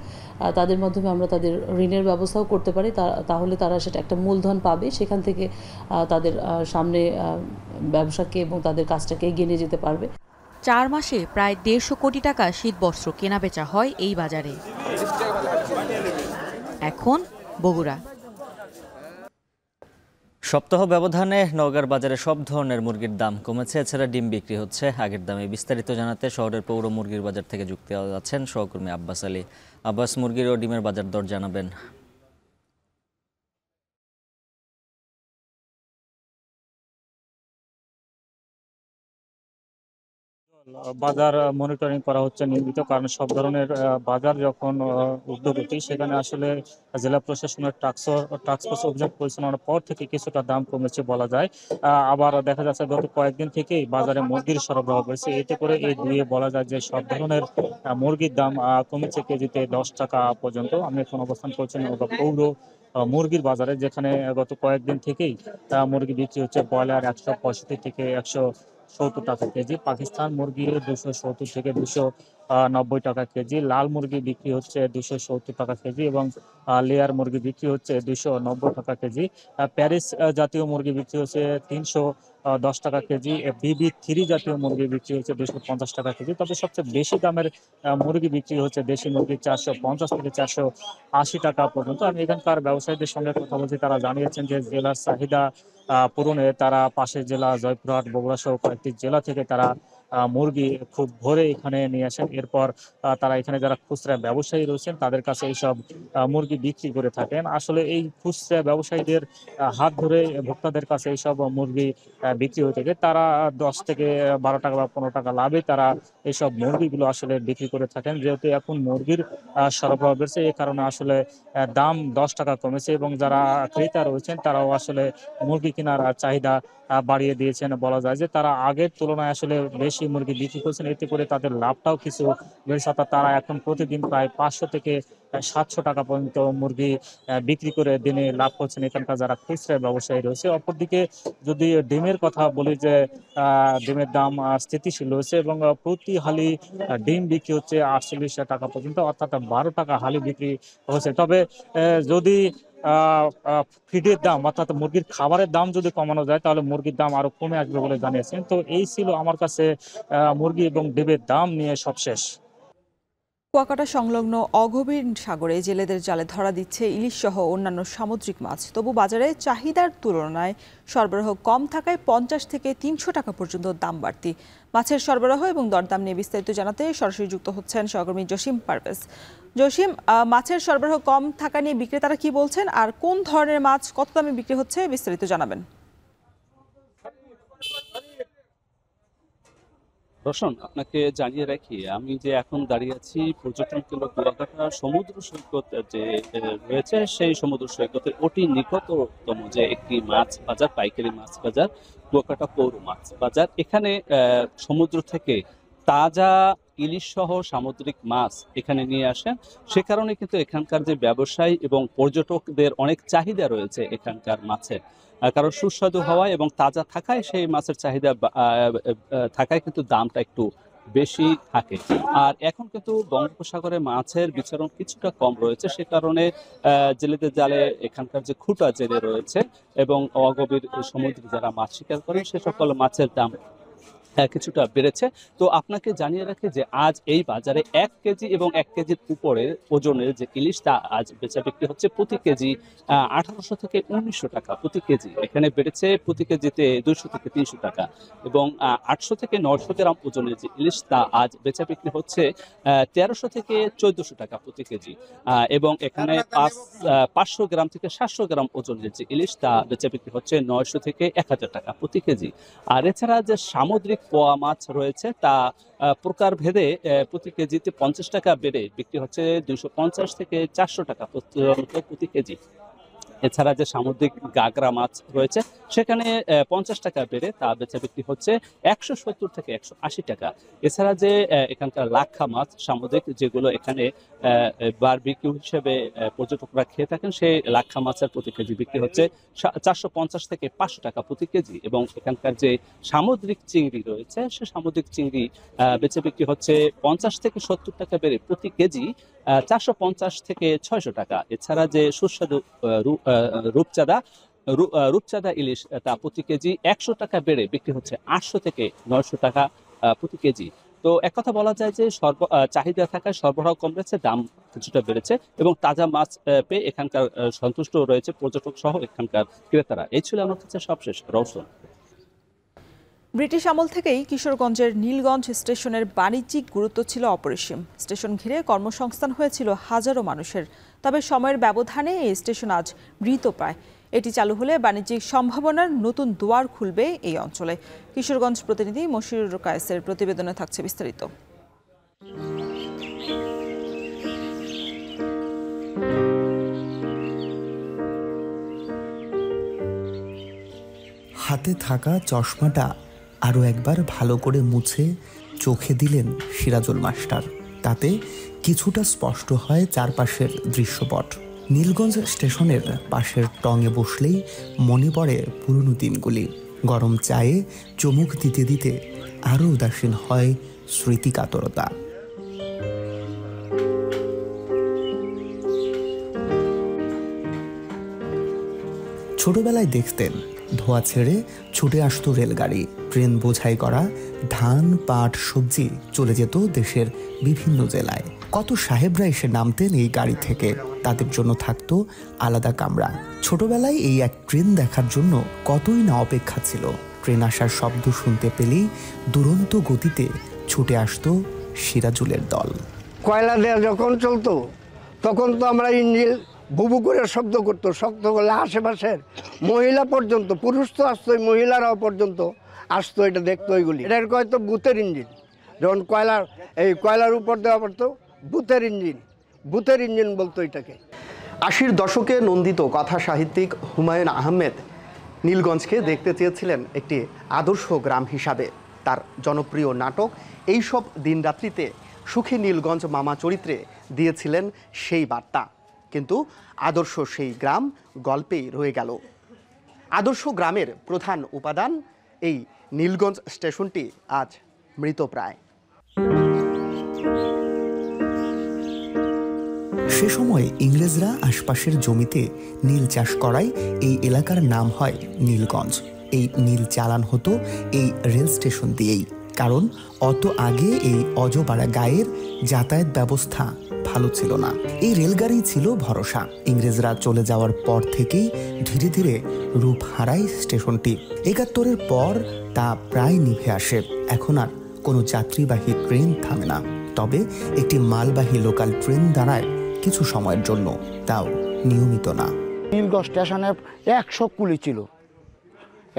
তাদের মাধ্যমে আমরা তাদের ঋণের ব্যবস্থাও করতে পারি, তাহলে তারা সেটা একটা মূলধন পাবে, সেখান থেকে তাদের সামনে ব্যবসাকে এবং তাদের কাজটাকে এগিয়ে নিয়ে যেতে পারবে। 4 মাসে প্রায় 150 কোটি টাকা শীতবস্ত্র কেনাবেচা হয় এই বাজারে। এখন বগুড়া। সপ্তাহ ব্যবধানে নওগাঁর বাজারে সব ধরনের মুরগির দাম কমেছে, এছাড়া ডিম বিক্রি হচ্ছে আগের দামে। বিস্তারিত জানাতে শহরের পৌর মুরগির বাজার থেকে যুক্ত আছেন সহকর্মী আব্বাস আলী। আব্বাস, মুরগির ও ডিমের বাজার দর জানাবেন। বাজার মনিটরিং করা হচ্ছে নিয়মিত, কারণ সব ধরনের বাজার যখন ঊর্ধ্বগতি, সেখানে আসলে জেলা প্রশাসনের টাস্কফোর্স অভিযান পরিচালনার পর থেকে কিছুটা দাম কমেছে বলা যায়। আবার দেখা যাচ্ছে গত কয়েকদিন থেকেই বাজারে মুরগির সরবরাহ বেড়েছে, এতে করে এই দিয়ে বলা যায় যে সব ধরনের মুরগির দাম কমেছে কেজিতে 10 টাকা পর্যন্ত। আমি এখন অবস্থান করছি পৌর মুরগির বাজারে, যেখানে গত কয়েকদিন থেকেই মুরগি বিক্রি হচ্ছে ব্রয়লার 165 থেকে 170 টাকা কেজি, পাকিস্তান মুরগি 270 থেকে 290 টাকা কেজি, লাল মুরগি বিক্রি হচ্ছে 270 টাকা কেজি এবং লেয়ার মুরগি বিক্রি হচ্ছে 290 টাকা কেজি, প্যারিস জাতীয় মুরগি বিক্রি হচ্ছে 310 টাকা কেজি, BB3 জাতীয় মুরগি বিক্রি হচ্ছে 250 টাকা কেজি। তবে সবচেয়ে বেশি দামের মুরগি বিক্রি হচ্ছে দেশি মুরগি 450 থেকে 480 টাকা পর্যন্ত। আমি এখানকার ব্যবসায়ীদের সঙ্গে কথা বলছি, তারা জানিয়েছেন যে জেলার চাহিদা পূরণে তারা পাশের জেলা জয়পুরহাট, বগুড়া সহ কয়েকটি জেলা থেকে তারা মুরগি খুব ভোরে এখানে নিয়ে আসেন। এরপর তারা এখানে যারা খুচরা ব্যবসায়ী রয়েছেন তাদের কাছে এইসব মুরগি বিক্রি করে থাকেন। আসলে এই খুচরা ব্যবসায়ীদের হাত ধরে ভোক্তাদের কাছে এইসব মুরগি বিক্রি হয়ে থাকে। তারা 10 থেকে 12 টাকা বা 15 টাকা লাভে তারা এইসব মুরগিগুলো আসলে বিক্রি করে থাকেন। যেহেতু এখন মুরগির সরবরাহ বেড়েছে, এই কারণে আসলে দাম 10 টাকা কমেছে এবং যারা ক্রেতা রয়েছেন তারাও আসলে মুরগি কেনার চাহিদা বাড়িয়ে দিয়েছেন। বলা যায় যে তারা আগের তুলনায় আসলে বেশি মুরগি বিক্রি করছেন, এতে করে তাদের লাভটাও কিছু বেড়েছে। তারা এখন প্রতিদিন প্রায় 500 থেকে 700 টাকা পর্যন্ত মুরগি বিক্রি করে দিনে লাভ করছেন এখানকার যারা খুচরা ব্যবসায়ী রয়েছে। অপরদিকে যদি ডিমের কথা বলি, যে ডিমের দাম স্থিতিশীল রয়েছে এবং প্রতি হালি ডিম বিক্রি হচ্ছে 48 টাকা পর্যন্ত, অর্থাৎ 12 টাকা হালি বিক্রি হচ্ছে। তবে যদি ফিডের দাম অর্থাৎ মুরগির খাবারের দাম যদি কমানো যায় তাহলে মুরগির দাম আরো কমে আসবে বলে জানিয়েছেন। তো এই ছিল আমার কাছে মুরগি এবং ডিমের দাম নিয়ে সবশেষ। কুয়াকাটা সংলগ্ন অগভীর সাগরে জেলেদের জালে ধরা দিচ্ছে ইলিশ সহ অন্যান্য সামুদ্রিক মাছ। তবু বাজারে চাহিদার তুলনায় সরবরাহ কম থাকায় 50 থেকে 300 টাকা পর্যন্ত দাম বাড়তি। মাছের সরবরাহ এবং দরদাম নিয়ে বিস্তারিত জানাতে সরাসরি যুক্ত হচ্ছেন সহকর্মী জসিম পারভেজ। জসিম, মাছের সরবরাহ কম থাকা নিয়ে বিক্রেতারা কি বলছেন আর কোন ধরনের মাছ কত দামে বিক্রি হচ্ছে বিস্তারিত জানাবেন। রোশন, আপনাকে জানিয়ে রাখি আমি যে এখন দাঁড়িয়ে আছি পর্যটন কেন্দ্র কুয়াকাটা সমুদ্র সৈকত যে রয়েছে, সেই সমুদ্র সৈকতের অতি নিকটতম যে একটি মাছ বাজার, পাইকারি মাছ বাজার, কুয়াকাটা পৌর মাছ বাজার। এখানে সমুদ্র থেকে তাজা ইলিশ সহ সামুদ্রিক মাছ এখানে নিয়ে আসেন। সে কারণে কিন্তু এখানকার যে ব্যবসায়ী এবং পর্যটকদের অনেক চাহিদা রয়েছে এখানকার মাছের, কারণ সুস্বাদু হওয়ায় এবং তাজা থাকায় সেই মাছের চাহিদা থাকায় কিন্তু দামটা একটু বেশি থাকে। আর এখন কিন্তু বঙ্গোপসাগরে মাছের বিচরণ কিছুটা কম রয়েছে, সে কারণে জেলেদের জালে এখানকার যে খুঁটা জেলে রয়েছে এবং অগভীর সমুদ্রে যারা মাছ শিকার করে সে সকল মাছের দাম কিছুটা বেড়েছে। তো আপনাকে জানিয়ে রাখি যে আজ এই বাজারে 1 কেজি এবং 1 কেজির উপরে ওজনের যে ইলিশ তা আজ বেচা বিক্রি হচ্ছে প্রতি কেজি 1800 থেকে 1900 টাকা প্রতি কেজি। এখানে বেড়েছে প্রতি কেজিতে 200 থেকে 300 টাকা এবং 800 থেকে 900 গ্রাম ওজনের যে ইলিশ তা আজ বেচা বিক্রি হচ্ছে 1300 থেকে 1400 টাকা প্রতি কেজি এবং এখানে 500 গ্রাম থেকে 700 গ্রাম ওজনের যে ইলিশ তা বেচা বিক্রি হচ্ছে 900 থেকে 1000 টাকা প্রতি কেজি। আর এছাড়া যে সামুদ্রিক পোয়া মাছ রয়েছে তা প্রকার ভেদে প্রতি কেজিতে 50 টাকা বেড়ে বিক্রি হচ্ছে 250 থেকে 400 টাকা প্রতি কেজি। এছাড়া যে সামুদ্রিক গাগরা মাছ রয়েছে সেখানে 50 টাকা বেড়ে তা বেচা বিক্রি হচ্ছে 170 থেকে 180 টাকা। এছাড়া যে এখানকার লাক্ষা মাছ সামুদ্রিক যেগুলো এখানে বারবিকিউ হিসেবে পর্যটকরা খেয়ে থাকেন, সেই লাক্ষা মাছের প্রতি কেজি বিক্রি হচ্ছে 450 থেকে 500 টাকা প্রতি কেজি। এবং এখানকার যে সামুদ্রিক চিংড়ি রয়েছে সে সামুদ্রিক চিংড়ি বেচে বিক্রি হচ্ছে 50 থেকে 70 টাকা বেড়ে প্রতি কেজি 450 থেকে 600 টাকা। এছাড়া যে সুস্বাদু রূপচাঁদা ইলিশ তা প্রতি কেজি 100 টাকা বেড়ে বিক্রি হচ্ছে 800 থেকে 900 টাকা প্রতি কেজি। তো এক কথা বলা যায় যে চাহিদা থাকায় সরবরাহ কমেছে, দাম কিছুটা বেড়েছে এবং তাজা মাছ পেয়ে এখানকার সন্তুষ্ট রয়েছে পর্যটক সহ এখানকার ক্রেতারা। এই ছিল আমার কাছে সবশেষ। রওশন। ব্রিটিশ আমল থেকেই কিশোরগঞ্জের নীলগঞ্জ স্টেশনের বাণিজ্যিক গুরুত্ব ছিল অপরিসীম। স্টেশন ঘিরে কর্মসংস্থান হয়েছিল হাজারো মানুষের। তবে সময়ের ব্যবধানে এই স্টেশন আজ মৃতপ্রায়। এটি চালু হলে বাণিজ্যিক সম্ভাবনার নতুন দুয়ার খুলবে এই অঞ্চলে। কিশোরগঞ্জ প্রতিনিধি মশিরুর কায়েসের প্রতিবেদনে থাকছে বিস্তারিত। হাতে থাকা চশমাটা আরও একবার ভালো করে মুছে চোখে দিলেন সিরাজুল মাস্টার। তাতে কিছুটা স্পষ্ট হয় চারপাশের দৃশ্যপট। নীলগঞ্জ স্টেশনের পাশের টঙে বসলেই মনে পড়ে পুরনো দিনগুলি। গরম চায়ে চুমুক দিতে দিতে আরও উদাসীন হয় স্মৃতিকাতরতা। ছোটবেলায় দেখতেন ধোয়া ছেড়ে ছুটে আসতো রেলগাড়ি, ট্রেন বোঝাই করা ধান, পাট, সবজি চলে যেত দেশের বিভিন্ন জেলায়। কত সাহেবরা এসে নামতেন এই গাড়ি থেকে, তাদের জন্য থাকতো আলাদা কামরা। ছোটবেলায় এই এক ট্রেন দেখার জন্য কতই না অপেক্ষা ছিল। ট্রেন আসার শব্দ শুনতে পেলেই দুরন্ত গতিতে ছুটে আসতো সিরাজুলের দল। কয়লা দেয়া যখন চলতো তখন তো আমরা ইঞ্জিন বুবু করে শব্দ করতো, শব্দ করলে আশেপাশের মহিলা পর্যন্ত, পুরুষ তো আসতো, মহিলারাও পর্যন্ত আসতো, এটা দেখতো। ওইগুলি এটার হয়তো বুথের ইঞ্জিন, যখন কয়লার উপর দেওয়া পড়তো বুথের ইঞ্জিন বলতো এটাকে। 80-র দশকে নন্দিত কথা সাহিত্যিক হুমায়ুন আহমেদ নীলগঞ্জকে দেখতে চেয়েছিলেন একটি আদর্শ গ্রাম হিসাবে। তার জনপ্রিয় নাটক এইসব দিনরাত্রিতে সুখী নীলগঞ্জ মামা চরিত্রে দিয়েছিলেন সেই বার্তা। কিন্তু আদর্শ সেই গ্রাম গল্পেই রয়ে গেল। আদর্শ গ্রামের প্রধান উপাদান এই নীলগঞ্জ স্টেশনটি আজ মৃতপ্রায়। সে সময় ইংরেজরা আশপাশের জমিতে নীল চাষ করায় এই এলাকার নাম হয় নীলগঞ্জ। এই নীল চালান হতো এই রেল স্টেশন দিয়েই, কারণ অত আগে এই অজপাড়া গায়ের যাতায়াত ব্যবস্থা ভালো ছিল না। এই রেলগাড়ি ছিল ভরসা। ইংরেজরা চলে যাওয়ার পর থেকেই ধীরে ধীরে রূপ হারায় স্টেশনটি। ৭১-এর পর তা প্রায় নিভে আসে। এখন আর কোনো যাত্রীবাহী ট্রেন থামে না, তবে একটি মালবাহী লোকাল ট্রেন দাঁড়ায় কিছু সময়ের জন্য, তাও নিয়মিত না। নীলগঞ্জ স্টেশনে 100 কুলি ছিল।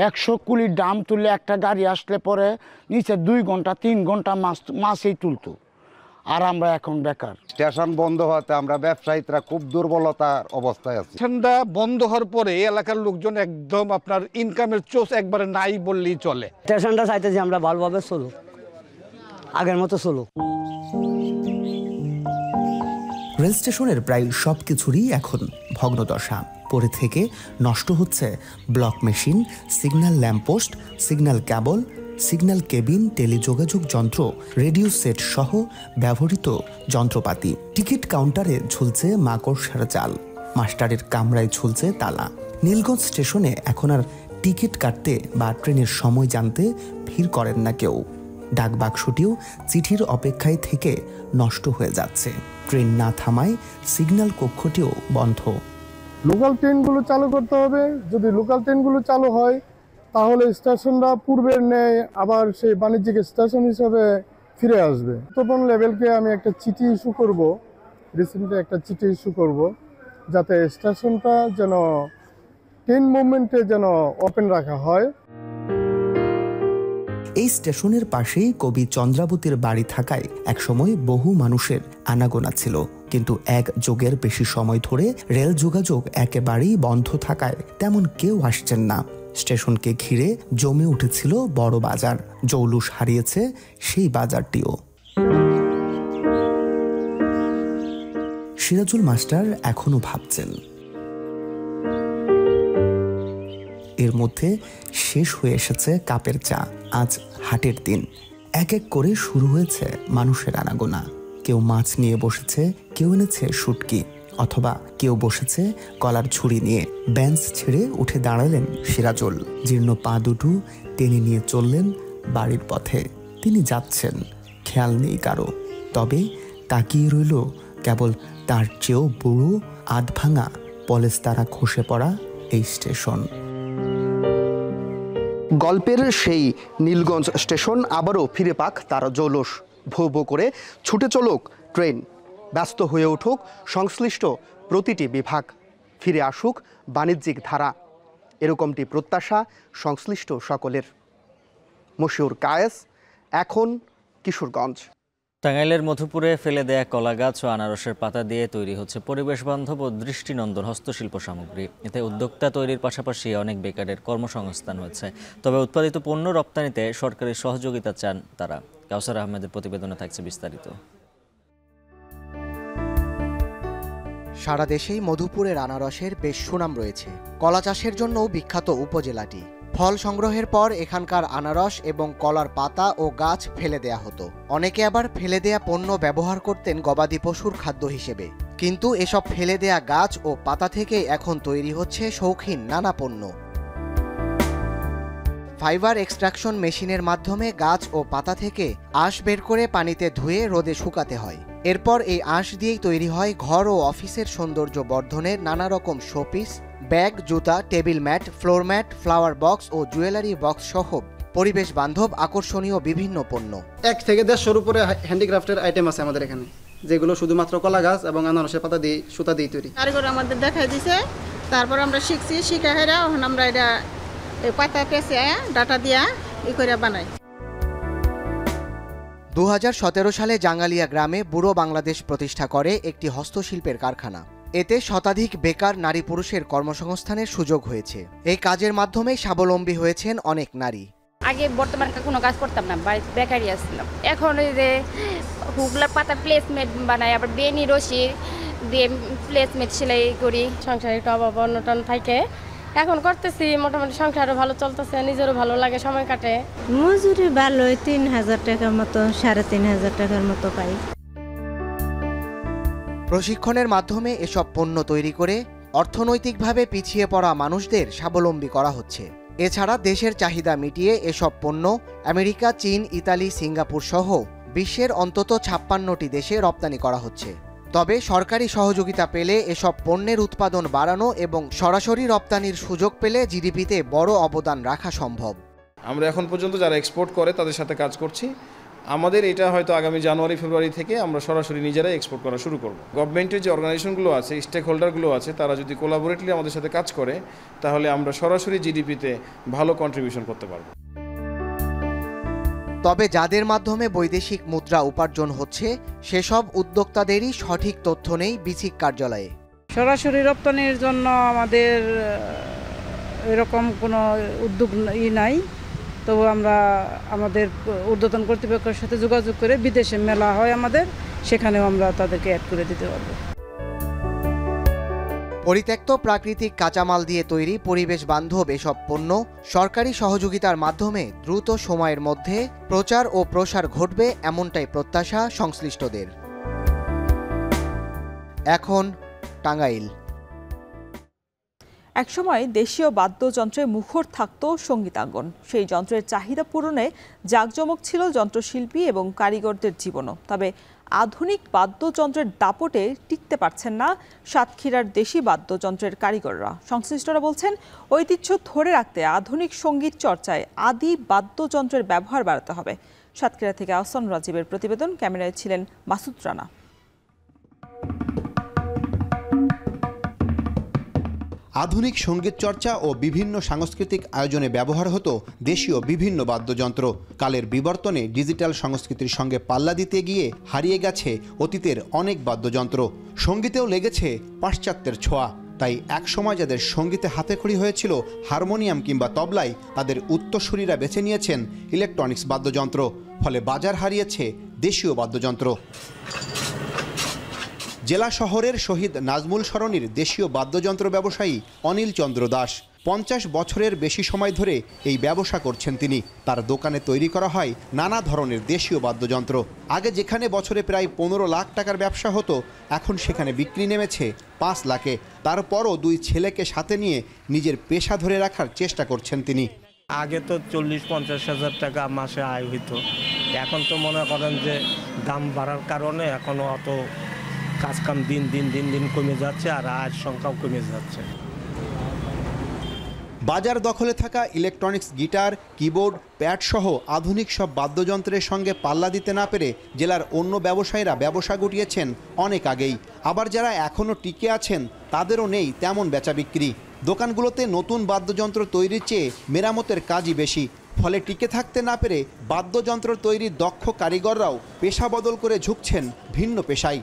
100 কুলির দাম তুললে একটা গাড়ি আসলে পরে নিচে 2 ঘন্টা 3 ঘন্টা মাছই তুলতো। আর আমরা এখন বেকার। স্টেশন বন্ধ হওয়াতে আমরা ব্যবসায়ীরা খুব দুর্বলতার অবস্থায় আছি। স্টেশনটা বন্ধ হওয়ার পরে এলাকার লোকজন একদম আপনার ইনকামের সোর্স একবারে নাই বললেই চলে। স্টেশনটা চাইতে যে আমরা ভালোভাবে চলুক, আগের মতো চলুক। রেল স্টেশনের প্রায় সব কিছুরই এখন ভগ্নদশা। পরে থেকে নষ্ট হচ্ছে block machine, signal lamppost, signal cable, signal cabin, টেলিযোগাযোগ যন্ত্র, রেডিও সেট সহ ব্যবহৃত যন্ত্রপাতি। টিকিট কাউন্টারে ঝুলছে মাকড়সার জাল, মাস্টারের কামরায় ঝুলছে তালা। নীলগঞ্জ স্টেশনে এখন আর টিকিট কাটতে বা ট্রেনের সময় জানতে ভিড় করেন না কেউ। ডাক বাক্সটিও চিঠির অপেক্ষায় থেকে নষ্ট হয়ে যাচ্ছে। ট্রেন না থামায় সিগন্যাল কক্ষটিও বন্ধ। লোকাল ট্রেনগুলো চালু করতে হবে। যদি লোকাল ট্রেনগুলো চালু হয় তাহলে স্টেশনটা পূর্বের ন্যায় আবার সেই বাণিজ্যিক স্টেশন হিসেবে ফিরে আসবে। তপন লেভেলকে আমি একটা চিঠি ইস্যু করব, রিসেন্টলি একটা চিঠি ইস্যু করব, যাতে স্টেশনটা যেন ট্রেন মুভমেন্টে যেন ওপেন রাখা হয়। এই স্টেশনের পাশেই কবি চন্দ্রাবতীর বাড়ি থাকায় একসময় বহু মানুষের আনাগোনা ছিল, কিন্তু এক যুগের বেশি সময় ধরে রেল যোগাযোগ একেবারেই বন্ধ থাকায় তেমন কেউ আসছেন না। স্টেশনকে ঘিরে জমে উঠেছিল বড় বাজার, জৌলুস হারিয়েছে সেই বাজারটিও। সিরাজুল মাস্টার এখনো ভাবছেন, এর মধ্যে শেষ হয়ে এসেছে কাপের চা। আজ হাটের দিন, এক এক করে শুরু হয়েছে মানুষের আনাগোনা। কেউ মাছ নিয়ে বসেছে, কেউ এনেছে শুটকি, অথবা কেউ বসেছে কলার ঝুড়ি নিয়ে। বেঞ্চ ছেড়ে উঠে দাঁড়ালেন সিরাজুল, জীর্ণ পা দুটো টেনে নিয়ে চললেন বাড়ির পথে। তিনি যাচ্ছেন, খেয়াল নেই কারো, তবে তাকিয়ে রইল কেবল তার চেয়েও বুড়ো আধভাঙা পলেস্তারা খসে পড়া এই স্টেশন। গল্পের সেই নীলগঞ্জ স্টেশন আবারও ফিরে পাক তার জৌলুস। ভো ভো করে ছুটে চলুক ট্রেন, ব্যস্ত হয়ে উঠুক সংশ্লিষ্ট প্রতিটি বিভাগ, ফিরে আসুক বাণিজ্যিক ধারা, এরকমটি প্রত্যাশা সংশ্লিষ্ট সকলের। মশিউর কায়েস, এখন কিশোরগঞ্জ। টাঙ্গাইলের মধুপুরে ফেলে দেয়া কলা গাছ ও আনারসের পাতা দিয়ে তৈরি হচ্ছে পরিবেশ বান্ধব ও দৃষ্টিনন্দন হস্তশিল্প সামগ্রী। এতে উদ্যোক্তা তৈরির পাশাপাশি অনেক বেকারের কর্মসংস্থান হচ্ছে। তবে উৎপাদিত পণ্য রপ্তানিতে সরকারি সহযোগিতা চান তারা। কাউসার আহমেদের প্রতিবেদনে থাকছে বিস্তারিত। সারা দেশেই মধুপুরের আনারসের বেশ সুনাম রয়েছে। কলা চাষের জন্যও বিখ্যাত উপজেলাটি। ফল সংগ্রহের পর এখানকার আনারস এবং কলার পাতা ও গাছ ফেলে দেয়া হতো। অনেকে আবার ফেলে দেয়া পণ্য ব্যবহার করতেন গবাদি পশুর খাদ্য হিসেবে। কিন্তু এসব ফেলে দেয়া গাছ ও পাতা থেকে এখন তৈরি হচ্ছে শৌখিন নানা পণ্য। ফাইবার এক্সট্রাকশন মেশিনের মাধ্যমে গাছ ও পাতা থেকে আঁশ বের করে পানিতে ধুয়ে রোদে শুকাতে হয়। এরপর এই আঁশ দিয়েই তৈরি হয় ঘর ও অফিসের সৌন্দর্য বর্ধনের নানা রকম শোপিস, ব্যাগ, জুতা, table mat, floor mat, flower box ও জুয়েলারি বক্স সহ পরিবেশ বান্ধব আকর্ষণীয় বিভিন্ন পণ্য। 1 থেকে 150 উপরে হ্যান্ডিক্রাফটের আইটেম আছে আমাদের এখানে, যেগুলো শুধুমাত্র কলা গাছ এবং আনারসের পাতা দিয়ে সুতা দিয়ে তৈরি। কারিগর আমাদের দেখাই দিছে, তারপর আমরা শিখছি, শিখা হেরা এখন আমরা এটা পাতা পেঁচে ডাটা দিয়া করে বানাই। 2017 সালে জাঙ্গালিয়া গ্রামে বুড়ো বাংলাদেশ প্রতিষ্ঠা করে একটি হস্তশিল্পের কারখানা। এতে শতাধিক বেকার নারী পুরুষের কর্মসংস্থানের সুযোগ হয়েছে। এই কাজের মাধ্যমে স্বাবলম্বী হয়েছেন অনেক নারী। আগে বর্তমানে কোনো কাজ করতাম না, বাড়িতে বেকারই আসছিলাম। এখন ওই যে হুগলার পাতা প্লেসমেট বানাই, আবার বেনি রশি দিয়ে প্লেসমেট সেলাই করি। সংসারে একটু অভাব অনটন থাকে, এখন করতেছি, মোটামুটি সংসারও ভালো চলতেছে, নিজেরও ভালো লাগে, সময় কাটে। মজুরি ভালো, 3000 টাকার মতো, 3500 টাকার মতো পাই। প্রশিক্ষণের মাধ্যমে এসব পণ্য তৈরি করে অর্থনৈতিকভাবে পিছিয়ে পড়া মানুষদের স্বাবলম্বী করা হচ্ছে। এছাড়া দেশের চাহিদা মিটিয়ে এসব পণ্য আমেরিকা, চীন, ইতালি, সিঙ্গাপুর সহ বিশ্বের অন্তত 56টি দেশে রপ্তানি করা হচ্ছে। তবে সরকারি সহযোগিতা পেলে এসব পণ্যের উৎপাদন বাড়ানো এবং সরাসরি রপ্তানির সুযোগ পেলে জিডিপিতে বড় অবদান রাখা সম্ভব। আমরা এখন পর্যন্ত যারা এক্সপোর্ট করে তাদের সাথে কাজ করছি। আমাদের এটা হয়তো আগামী জানুয়ারি ফেব্রুয়ারি থেকে আমরা সরাসরি নিজেরাই এক্সপোর্ট করা শুরু করব। গভর্নমেন্টের যে অর্গানাইজেশনগুলো আছে, স্টেক হোল্ডারগুলো আছে, তারা যদি কোলাবোরেটলি আমাদের সাথে কাজ করে তাহলে আমরা সরাসরি জিডিপিতে ভালো কন্ট্রিবিউশন করতে পারব। তবে যাদের মাধ্যমে বৈদেশিক মুদ্রা উপার্জন হচ্ছে সেসব উদ্যোক্তাদেরই সঠিক তথ্য নেই বিসিক কার্যালয়ে। সরাসরি রপ্তানির জন্য আমাদের এরকম কোনো উদ্যোগ নাই, তবু আমরা আমাদের ঊর্ধ্বতন কর্তৃপক্ষের সাথে যোগাযোগ করে বিদেশে মেলা হয় আমাদের, সেখানেও আমরা তাদেরকে অ্যাড করে দিতে পারবো। পরিত্যক্ত প্রাকৃতিক কাঁচামাল দিয়ে তৈরি পরিবেশ বান্ধব এসব পণ্য সরকারি সহযোগিতার মাধ্যমে দ্রুত সময়ের মধ্যে প্রচার ও প্রসার ঘটবে, এমনটাই প্রত্যাশা সংশ্লিষ্টদের। এখন টাঙ্গাইল। একসময় দেশীয় বাদ্যযন্ত্রে মুখর থাকত সঙ্গীতাঙ্গন। সেই যন্ত্রের চাহিদা পূরণে জাঁকজমক ছিল যন্ত্রশিল্পী এবং কারিগরদের জীবনও। তবে আধুনিক বাদ্যযন্ত্রের দাপটে টিকতে পারছেন না সাতক্ষীরার দেশি বাদ্যযন্ত্রের কারিগররা। সংশ্লিষ্টরা বলছেন, ঐতিহ্য ধরে রাখতে আধুনিক সঙ্গীত চর্চায় আদি বাদ্যযন্ত্রের ব্যবহার বাড়াতে হবে। সাতক্ষীরা থেকে আহসান রাজীবের প্রতিবেদন, ক্যামেরায় ছিলেন মাসুদ রানা। আধুনিক সঙ্গীত চর্চা ও বিভিন্ন সাংস্কৃতিক আয়োজনে ব্যবহার হতো দেশীয় বিভিন্ন বাদ্যযন্ত্র। কালের বিবর্তনে ডিজিটাল সংস্কৃতির সঙ্গে পাল্লা দিতে গিয়ে হারিয়ে গেছে অতীতের অনেক বাদ্যযন্ত্র। সঙ্গীতেও লেগেছে পাশ্চাত্যের ছোঁয়া। তাই একসময় যাদের সঙ্গীতে হাতেখড়ি হয়েছিল হারমোনিয়াম কিংবা তবলায়, তাদের উত্তরসূরিরা বেছে নিয়েছেন ইলেকট্রনিক্স বাদ্যযন্ত্র। ফলে বাজার হারিয়েছে দেশীয় বাদ্যযন্ত্র। জেলা শহরের শহীদ নাজমুল সরণির দেশীয় বাদ্যযন্ত্র ব্যবসায়ী অনিল চন্দ্র দাস 50 বছরের বেশি সময় ধরে এই ব্যবসা করছেন তিনি। তার দোকানে তৈরি করা হয় নানা ধরনের দেশীয় বাদ্যযন্ত্র। আগে যেখানে বছরে প্রায় 15 লাখ টাকার ব্যবসা হতো, এখন সেখানে বিক্রি নেমেছে 5 লাখে। তারপরও 2 ছেলেকে সাথে নিয়ে নিজের পেশা ধরে রাখার চেষ্টা করছেন তিনি। আগে তো 40-50 হাজার টাকা মাসে আয় হইতো, এখন তো মনে করেন যে দাম বাড়ার কারণে এখনো অত কাজকাম দিন দিন কমে যাচ্ছে, আর আয়ের সংখ্যাও কমে যাচ্ছে। বাজার দখলে থাকা ইলেকট্রনিক্স গিটার, কিবোর্ড, প্যাড সহ আধুনিক সব বাদ্যযন্ত্রের সঙ্গে পাল্লা দিতে না পেরে জেলার অন্য ব্যবসায়ীরা ব্যবসা গুটিয়েছেন অনেক আগেই। আবার যারা এখনও টিকে আছেন তাদেরও নেই তেমন বেচা বিক্রি। দোকানগুলোতে নতুন বাদ্যযন্ত্র তৈরির চেয়ে মেরামতের কাজই বেশি। ফলে টিকে থাকতে না পেরে বাদ্যযন্ত্র তৈরির দক্ষ কারিগররাও পেশা বদল করে ঝুঁকছেন ভিন্ন পেশায়।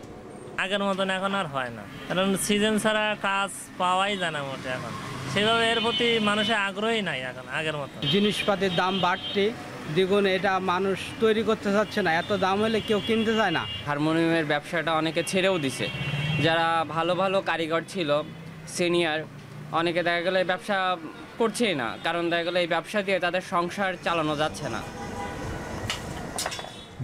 আগের মতন এখন আর হয় না, কারণ সিজন ছাড়া কাজ পাওয়াই যায় না মোটে। এখন সেভাবে এর প্রতি মানুষের আগ্রহী নাই এখন আগের মতো। জিনিসপাতির দাম বাড়তে দ্বিগুণ, এটা মানুষ তৈরি করতে চাচ্ছে না। এত দাম হলে কেউ কিনতে চায় না। হারমোনিয়ামের ব্যবসাটা অনেকে ছেড়েও দিছে। যারা ভালো ভালো কারিগর ছিল, সিনিয়র, অনেকে দেখা গেলে ব্যবসা করছেই না, কারণ দেখা গেলে এই ব্যবসা দিয়ে তাদের সংসার চালানো যাচ্ছে না।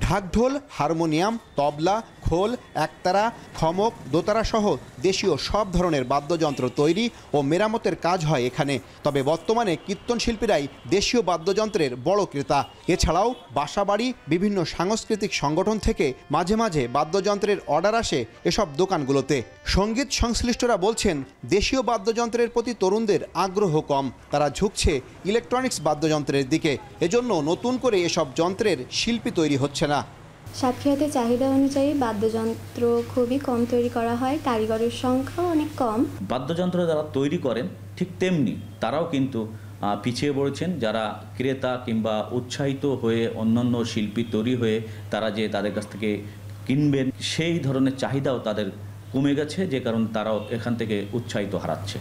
ঢাকঢোল, হারমোনিয়াম, তবলা, খোল, একতারা, খমক, দোতারা সহ দেশীয় সব ধরনের বাদ্যযন্ত্র তৈরি ও মেরামতের কাজ হয় এখানে। তবে বর্তমানে কীর্তন শিল্পীরাই দেশীয় বাদ্যযন্ত্রের বড় ক্রেতা। এছাড়াও বাসাবাড়ি, বিভিন্ন সাংস্কৃতিক সংগঠন থেকে মাঝে মাঝে বাদ্যযন্ত্রের অর্ডার আসে এসব দোকানগুলোতে। সঙ্গীত সংশ্লিষ্টরা বলছেন, দেশীয় বাদ্যযন্ত্রের প্রতি তরুণদের আগ্রহ কম, তারা ঝুঁকছে ইলেকট্রনিক্স বাদ্যযন্ত্রের দিকে। এজন্য নতুন করে এসব যন্ত্রের শিল্পী তৈরি হচ্ছে না। সাতক্ষীরাতে চাহিদা অনুযায়ী বাদ্যযন্ত্র খুবই কম তৈরি করা হয়, কারিগরের সংখ্যাও অনেক কম। বাদ্যযন্ত্র যারা তৈরি করেন ঠিক তেমনি তারাও কিন্তু পিছিয়ে পড়েছেন। যারা ক্রেতা কিংবা উৎসাহিত হয়ে অন্যান্য শিল্পী তৈরি হয়ে তারা যে তাদের কাছ থেকে কিনবেন, সেই ধরনের চাহিদাও তাদের কমে গেছে, যে কারণে তারাও এখান থেকে উৎসাহিত হারাচ্ছে।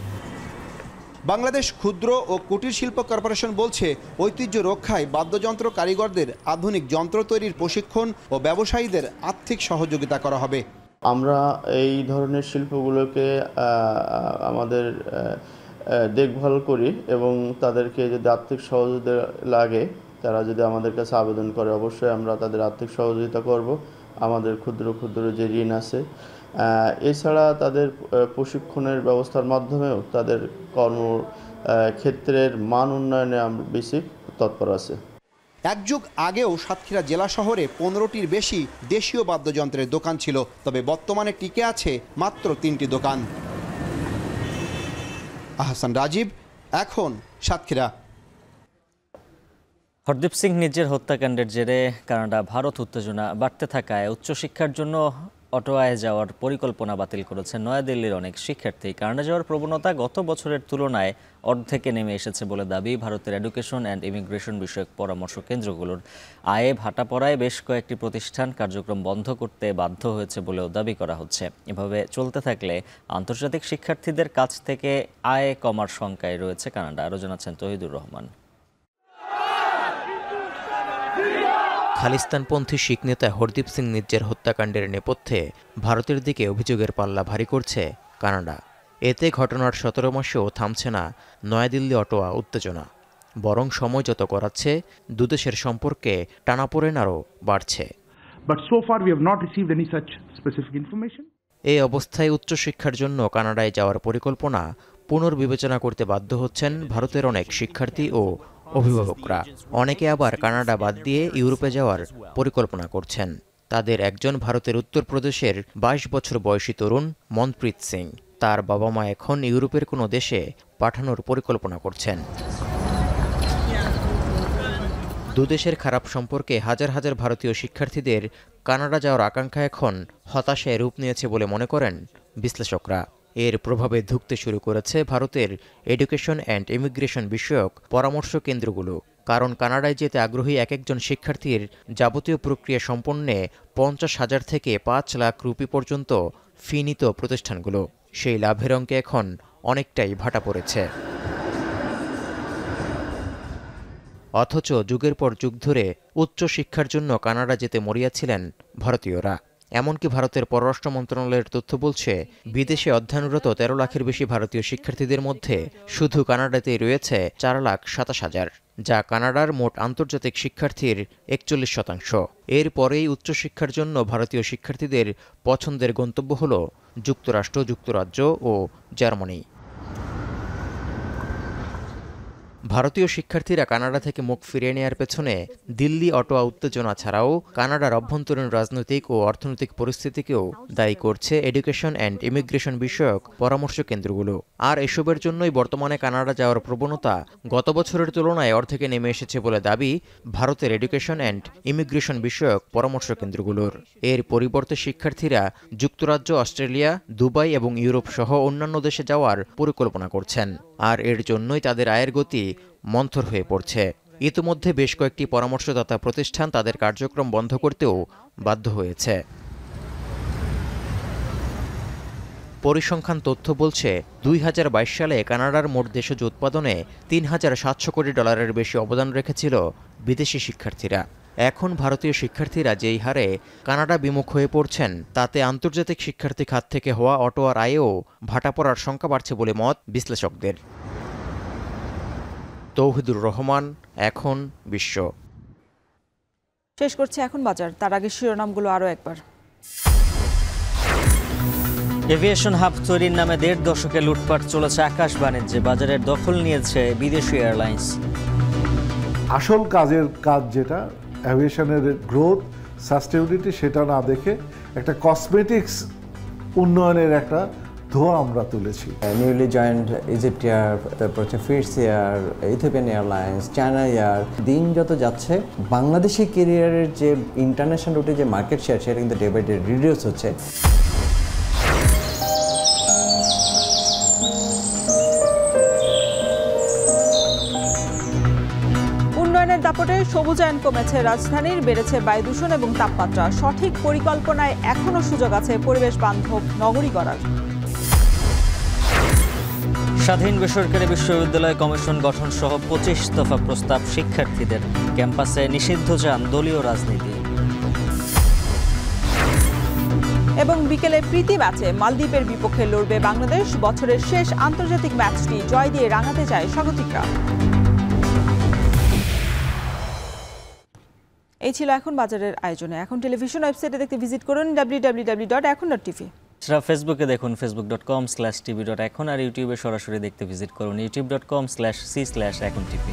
বাংলাদেশ ক্ষুদ্র ও কুটির শিল্প কর্পোরেশন বলছে, ঐতিহ্য রক্ষায় বাদ্যযন্ত্র কারিগরদের আধুনিক যন্ত্র তৈরির প্রশিক্ষণ ও ব্যবসায়ীদের আর্থিক সহযোগিতা করা হবে। আমরা এই ধরনের শিল্পগুলোকে আমাদের দেখভাল করি এবং তাদেরকে যদি আর্থিক সহযোগিতা লাগে, তারা যদি আমাদের কাছে আবেদন করে, অবশ্যই আমরা তাদের আর্থিক সহযোগিতা করব। আমাদের ক্ষুদ্র ক্ষুদ্র যে ঋণ আছে, এছাড়া তাদের প্রশিক্ষণের ব্যবস্থার মাধ্যমেও তাদের কর্মক্ষেত্রের মান উন্নয়নে আমরা বেশি তৎপর আছে। এক যুগ আগেও সাতক্ষীরা জেলা শহরে 15টির বেশি দেশীয় বাদ্যযন্ত্রের দোকান ছিল, তবে বর্তমানে টিকে আছে মাত্র 3টি দোকান। আহসান রাজীব, এখন সাতক্ষীরা। হরদীপ সিং নিজের হত্যাকাণ্ডের জেরে কানাডা ভারত উত্তেজনা বাড়তে থাকায় উচ্চশিক্ষার জন্য অটোয়ায় যাওয়ার পরিকল্পনা বাতিল করেছে নয়াদিল্লির অনেক শিক্ষার্থী। কানাডা যাওয়ার প্রবণতা গত বছরের তুলনায় অর্ধেকে নেমে এসেছে বলে দাবি ভারতের এডুকেশন অ্যান্ড ইমিগ্রেশন বিষয়ক পরামর্শ কেন্দ্রগুলোর। আয়ে ভাটা পড়ায় বেশ কয়েকটি প্রতিষ্ঠান কার্যক্রম বন্ধ করতে বাধ্য হয়েছে বলেও দাবি করা হচ্ছে। এভাবে চলতে থাকলে আন্তর্জাতিক শিক্ষার্থীদের কাছ থেকে আয় কমার শঙ্কায় রয়েছে কানাডা। আরও জানাচ্ছেন তহিদুর রহমান। খালিস্তানপন্থী শিখ নেতা হরদীপ সিং নিজ্জের হত্যাকাণ্ডের নেপথ্যে ভারতের দিকে অভিযোগের পাল্লা ভারী করছে কানাডা। এতে ঘটনার 17 মাসেও থামছে না নয়াদিল্লি অটোয়া উত্তেজনা, বরং সময় যত করাচ্ছে দুদেশের সম্পর্কে টানাপোড়েন আরও বাড়ছে। এই অবস্থায় উচ্চশিক্ষার জন্য কানাডায় যাওয়ার পরিকল্পনা পুনর্বিবেচনা করতে বাধ্য হচ্ছেন ভারতের অনেক শিক্ষার্থী ও অভিভাবকরা। অনেকে আবার কানাডা বাদ দিয়ে ইউরোপে যাওয়ার পরিকল্পনা করছেন। তাদের একজন ভারতের উত্তরপ্রদেশের 22 বছর বয়সী তরুণ মনপ্রীত সিং। তার বাবা মা এখন ইউরোপের কোনো দেশে পাঠানোর পরিকল্পনা করছেন। দুদেশের খারাপ সম্পর্কে হাজার হাজার ভারতীয় শিক্ষার্থীদের কানাডা যাওয়ার আকাঙ্ক্ষা এখন হতাশায় রূপ নিয়েছে বলে মনে করেন বিশ্লেষকরা। এর প্রভাবে ধুঁকতে শুরু করেছে ভারতের এডুকেশন অ্যান্ড ইমিগ্রেশন বিষয়ক পরামর্শ কেন্দ্রগুলো। কারণ কানাডায় যেতে আগ্রহী এক একজন শিক্ষার্থীর যাবতীয় প্রক্রিয়া সম্পন্নে 50,000 থেকে 5 লাখ রুপি পর্যন্ত ফি নিত প্রতিষ্ঠানগুলো। সেই লাভের অঙ্কে এখন অনেকটাই ভাটা পড়েছে। অথচ যুগের পর যুগ ধরে উচ্চ শিক্ষার জন্য কানাডা যেতে মরিয়া ছিলেন ভারতীয়রা। এমনকি ভারতের পররাষ্ট্র মন্ত্রণালয়ের তথ্য বলছে, বিদেশে অধ্যয়নরত 13 লাখের বেশি ভারতীয় শিক্ষার্থীদের মধ্যে শুধু কানাডাতেই রয়েছে 4,27,000, যা কানাডার মোট আন্তর্জাতিক শিক্ষার্থীর 41%। এরপরেই উচ্চশিক্ষার জন্য ভারতীয় শিক্ষার্থীদের পছন্দের গন্তব্য হল যুক্তরাষ্ট্র, যুক্তরাজ্য ও জার্মানি। ভারতীয় শিক্ষার্থীরা কানাডা থেকে মুখ ফিরিয়ে নেওয়ার পেছনে দিল্লি অটোয়া উত্তেজনা ছাড়াও কানাডার অভ্যন্তরীণ রাজনৈতিক ও অর্থনৈতিক পরিস্থিতিকেও দায়ী করছে এডুকেশন অ্যান্ড ইমিগ্রেশন বিষয়ক পরামর্শ কেন্দ্রগুলো। আর এসবের জন্যই বর্তমানে কানাডা যাওয়ার প্রবণতা গত বছরের তুলনায় অর্ধেকে নেমে এসেছে বলে দাবি ভারতের এডুকেশন অ্যান্ড ইমিগ্রেশন বিষয়ক পরামর্শ কেন্দ্রগুলোর। এর পরিবর্তে শিক্ষার্থীরা যুক্তরাজ্য, অস্ট্রেলিয়া, দুবাই এবং ইউরোপ সহ অন্যান্য দেশে যাওয়ার পরিকল্পনা করছেন। আর এর জন্যই তাদের আয়ের গতি মন্থর হয়ে পড়ছে। ইতিমধ্যে বেশ কয়েকটি পরামর্শদাতা প্রতিষ্ঠান তাদের কার্যক্রম বন্ধ করতেও বাধ্য হয়েছে। পরিসংখ্যান তথ্য বলছে, 2022 সালে কানাডার মোট দেশজ উৎপাদনে $3,700 কোটি বেশি অবদান রেখেছিল বিদেশি শিক্ষার্থীরা। এখন ভারতীয় শিক্ষার্থীরা যেই হারে কানাডা বিমুখ হয়ে পড়ছেন, তাতে আন্তর্জাতিক শিক্ষার্থী খাত থেকে হওয়া অটোয়ার আয়েও ভাটা পড়ার শঙ্কা বাড়ছে বলে মত বিশ্লেষকদের। তৌহিদুর রহমান, এখন বিশ্ব। শেষ করছে এখন বাজার, তার আগে শিরোনামগুলো আরও একবার। এভিয়েশন হাব তৈরির নামে 1.5 দশকে লুটপাট চলেছে আকাশ বাণিজ্যে, বাজারের দখল নিয়েছে বিদেশি এয়ারলাইন্স। আসল কাজ যেটা এভিয়েশনের গ্রোথ, সাস্টেনেবিলিটি, সেটা না দেখে একটা কসমেটিক্স উন্নয়নের একটা ধোঁয়া আমরা তুলেছি। নিউলি জয়েন্ট ইজিপ্ট এয়ার, তারপর হচ্ছে Fits Air, Ethiopian airlines, China air. দিন যত যাচ্ছে বাংলাদেশি ক্যারিয়ারের যে ইন্টারন্যাশনাল রুটে যে মার্কেট শেয়ার, সেটা কিন্তু ডে বাই ডে রিডিউস হচ্ছে। উন্নয়নের দাপটে সবুজায়ন কমেছে রাজধানীর, বেড়েছে বায়ু দূষণ এবং তাপমাত্রা। সঠিক পরিকল্পনায় এখনো সুযোগ আছে পরিবেশ বান্ধব নগরী গড়ার। স্বাধীন বেসরকারি বিশ্ববিদ্যালয় কমিশন গঠন সহ 25 দফা প্রস্তাব শিক্ষার্থীদের। ক্যাম্পাসে নিষিদ্ধ চান দলীয় রাজনীতি। এবং বিকেলে প্রীতি ম্যাচে মালদ্বীপের বিপক্ষে লড়বে বাংলাদেশ। বছরের শেষ আন্তর্জাতিক ম্যাচটি জয় দিয়ে রাঙাতে চায় স্বাগতিকরা। এই ছিল এখন বাজারের আয়োজনে। এখন টেলিভিশন ওয়েবসাইটে দেখতে ভিজিট করুন www.ekon.tv। এছাড়া ফেসবুকে দেখুন facebook.com/tv.ekon, আর ইউটিউবে সরাসরি দেখতে ভিজিট করুন youtube.com/c/ekontv।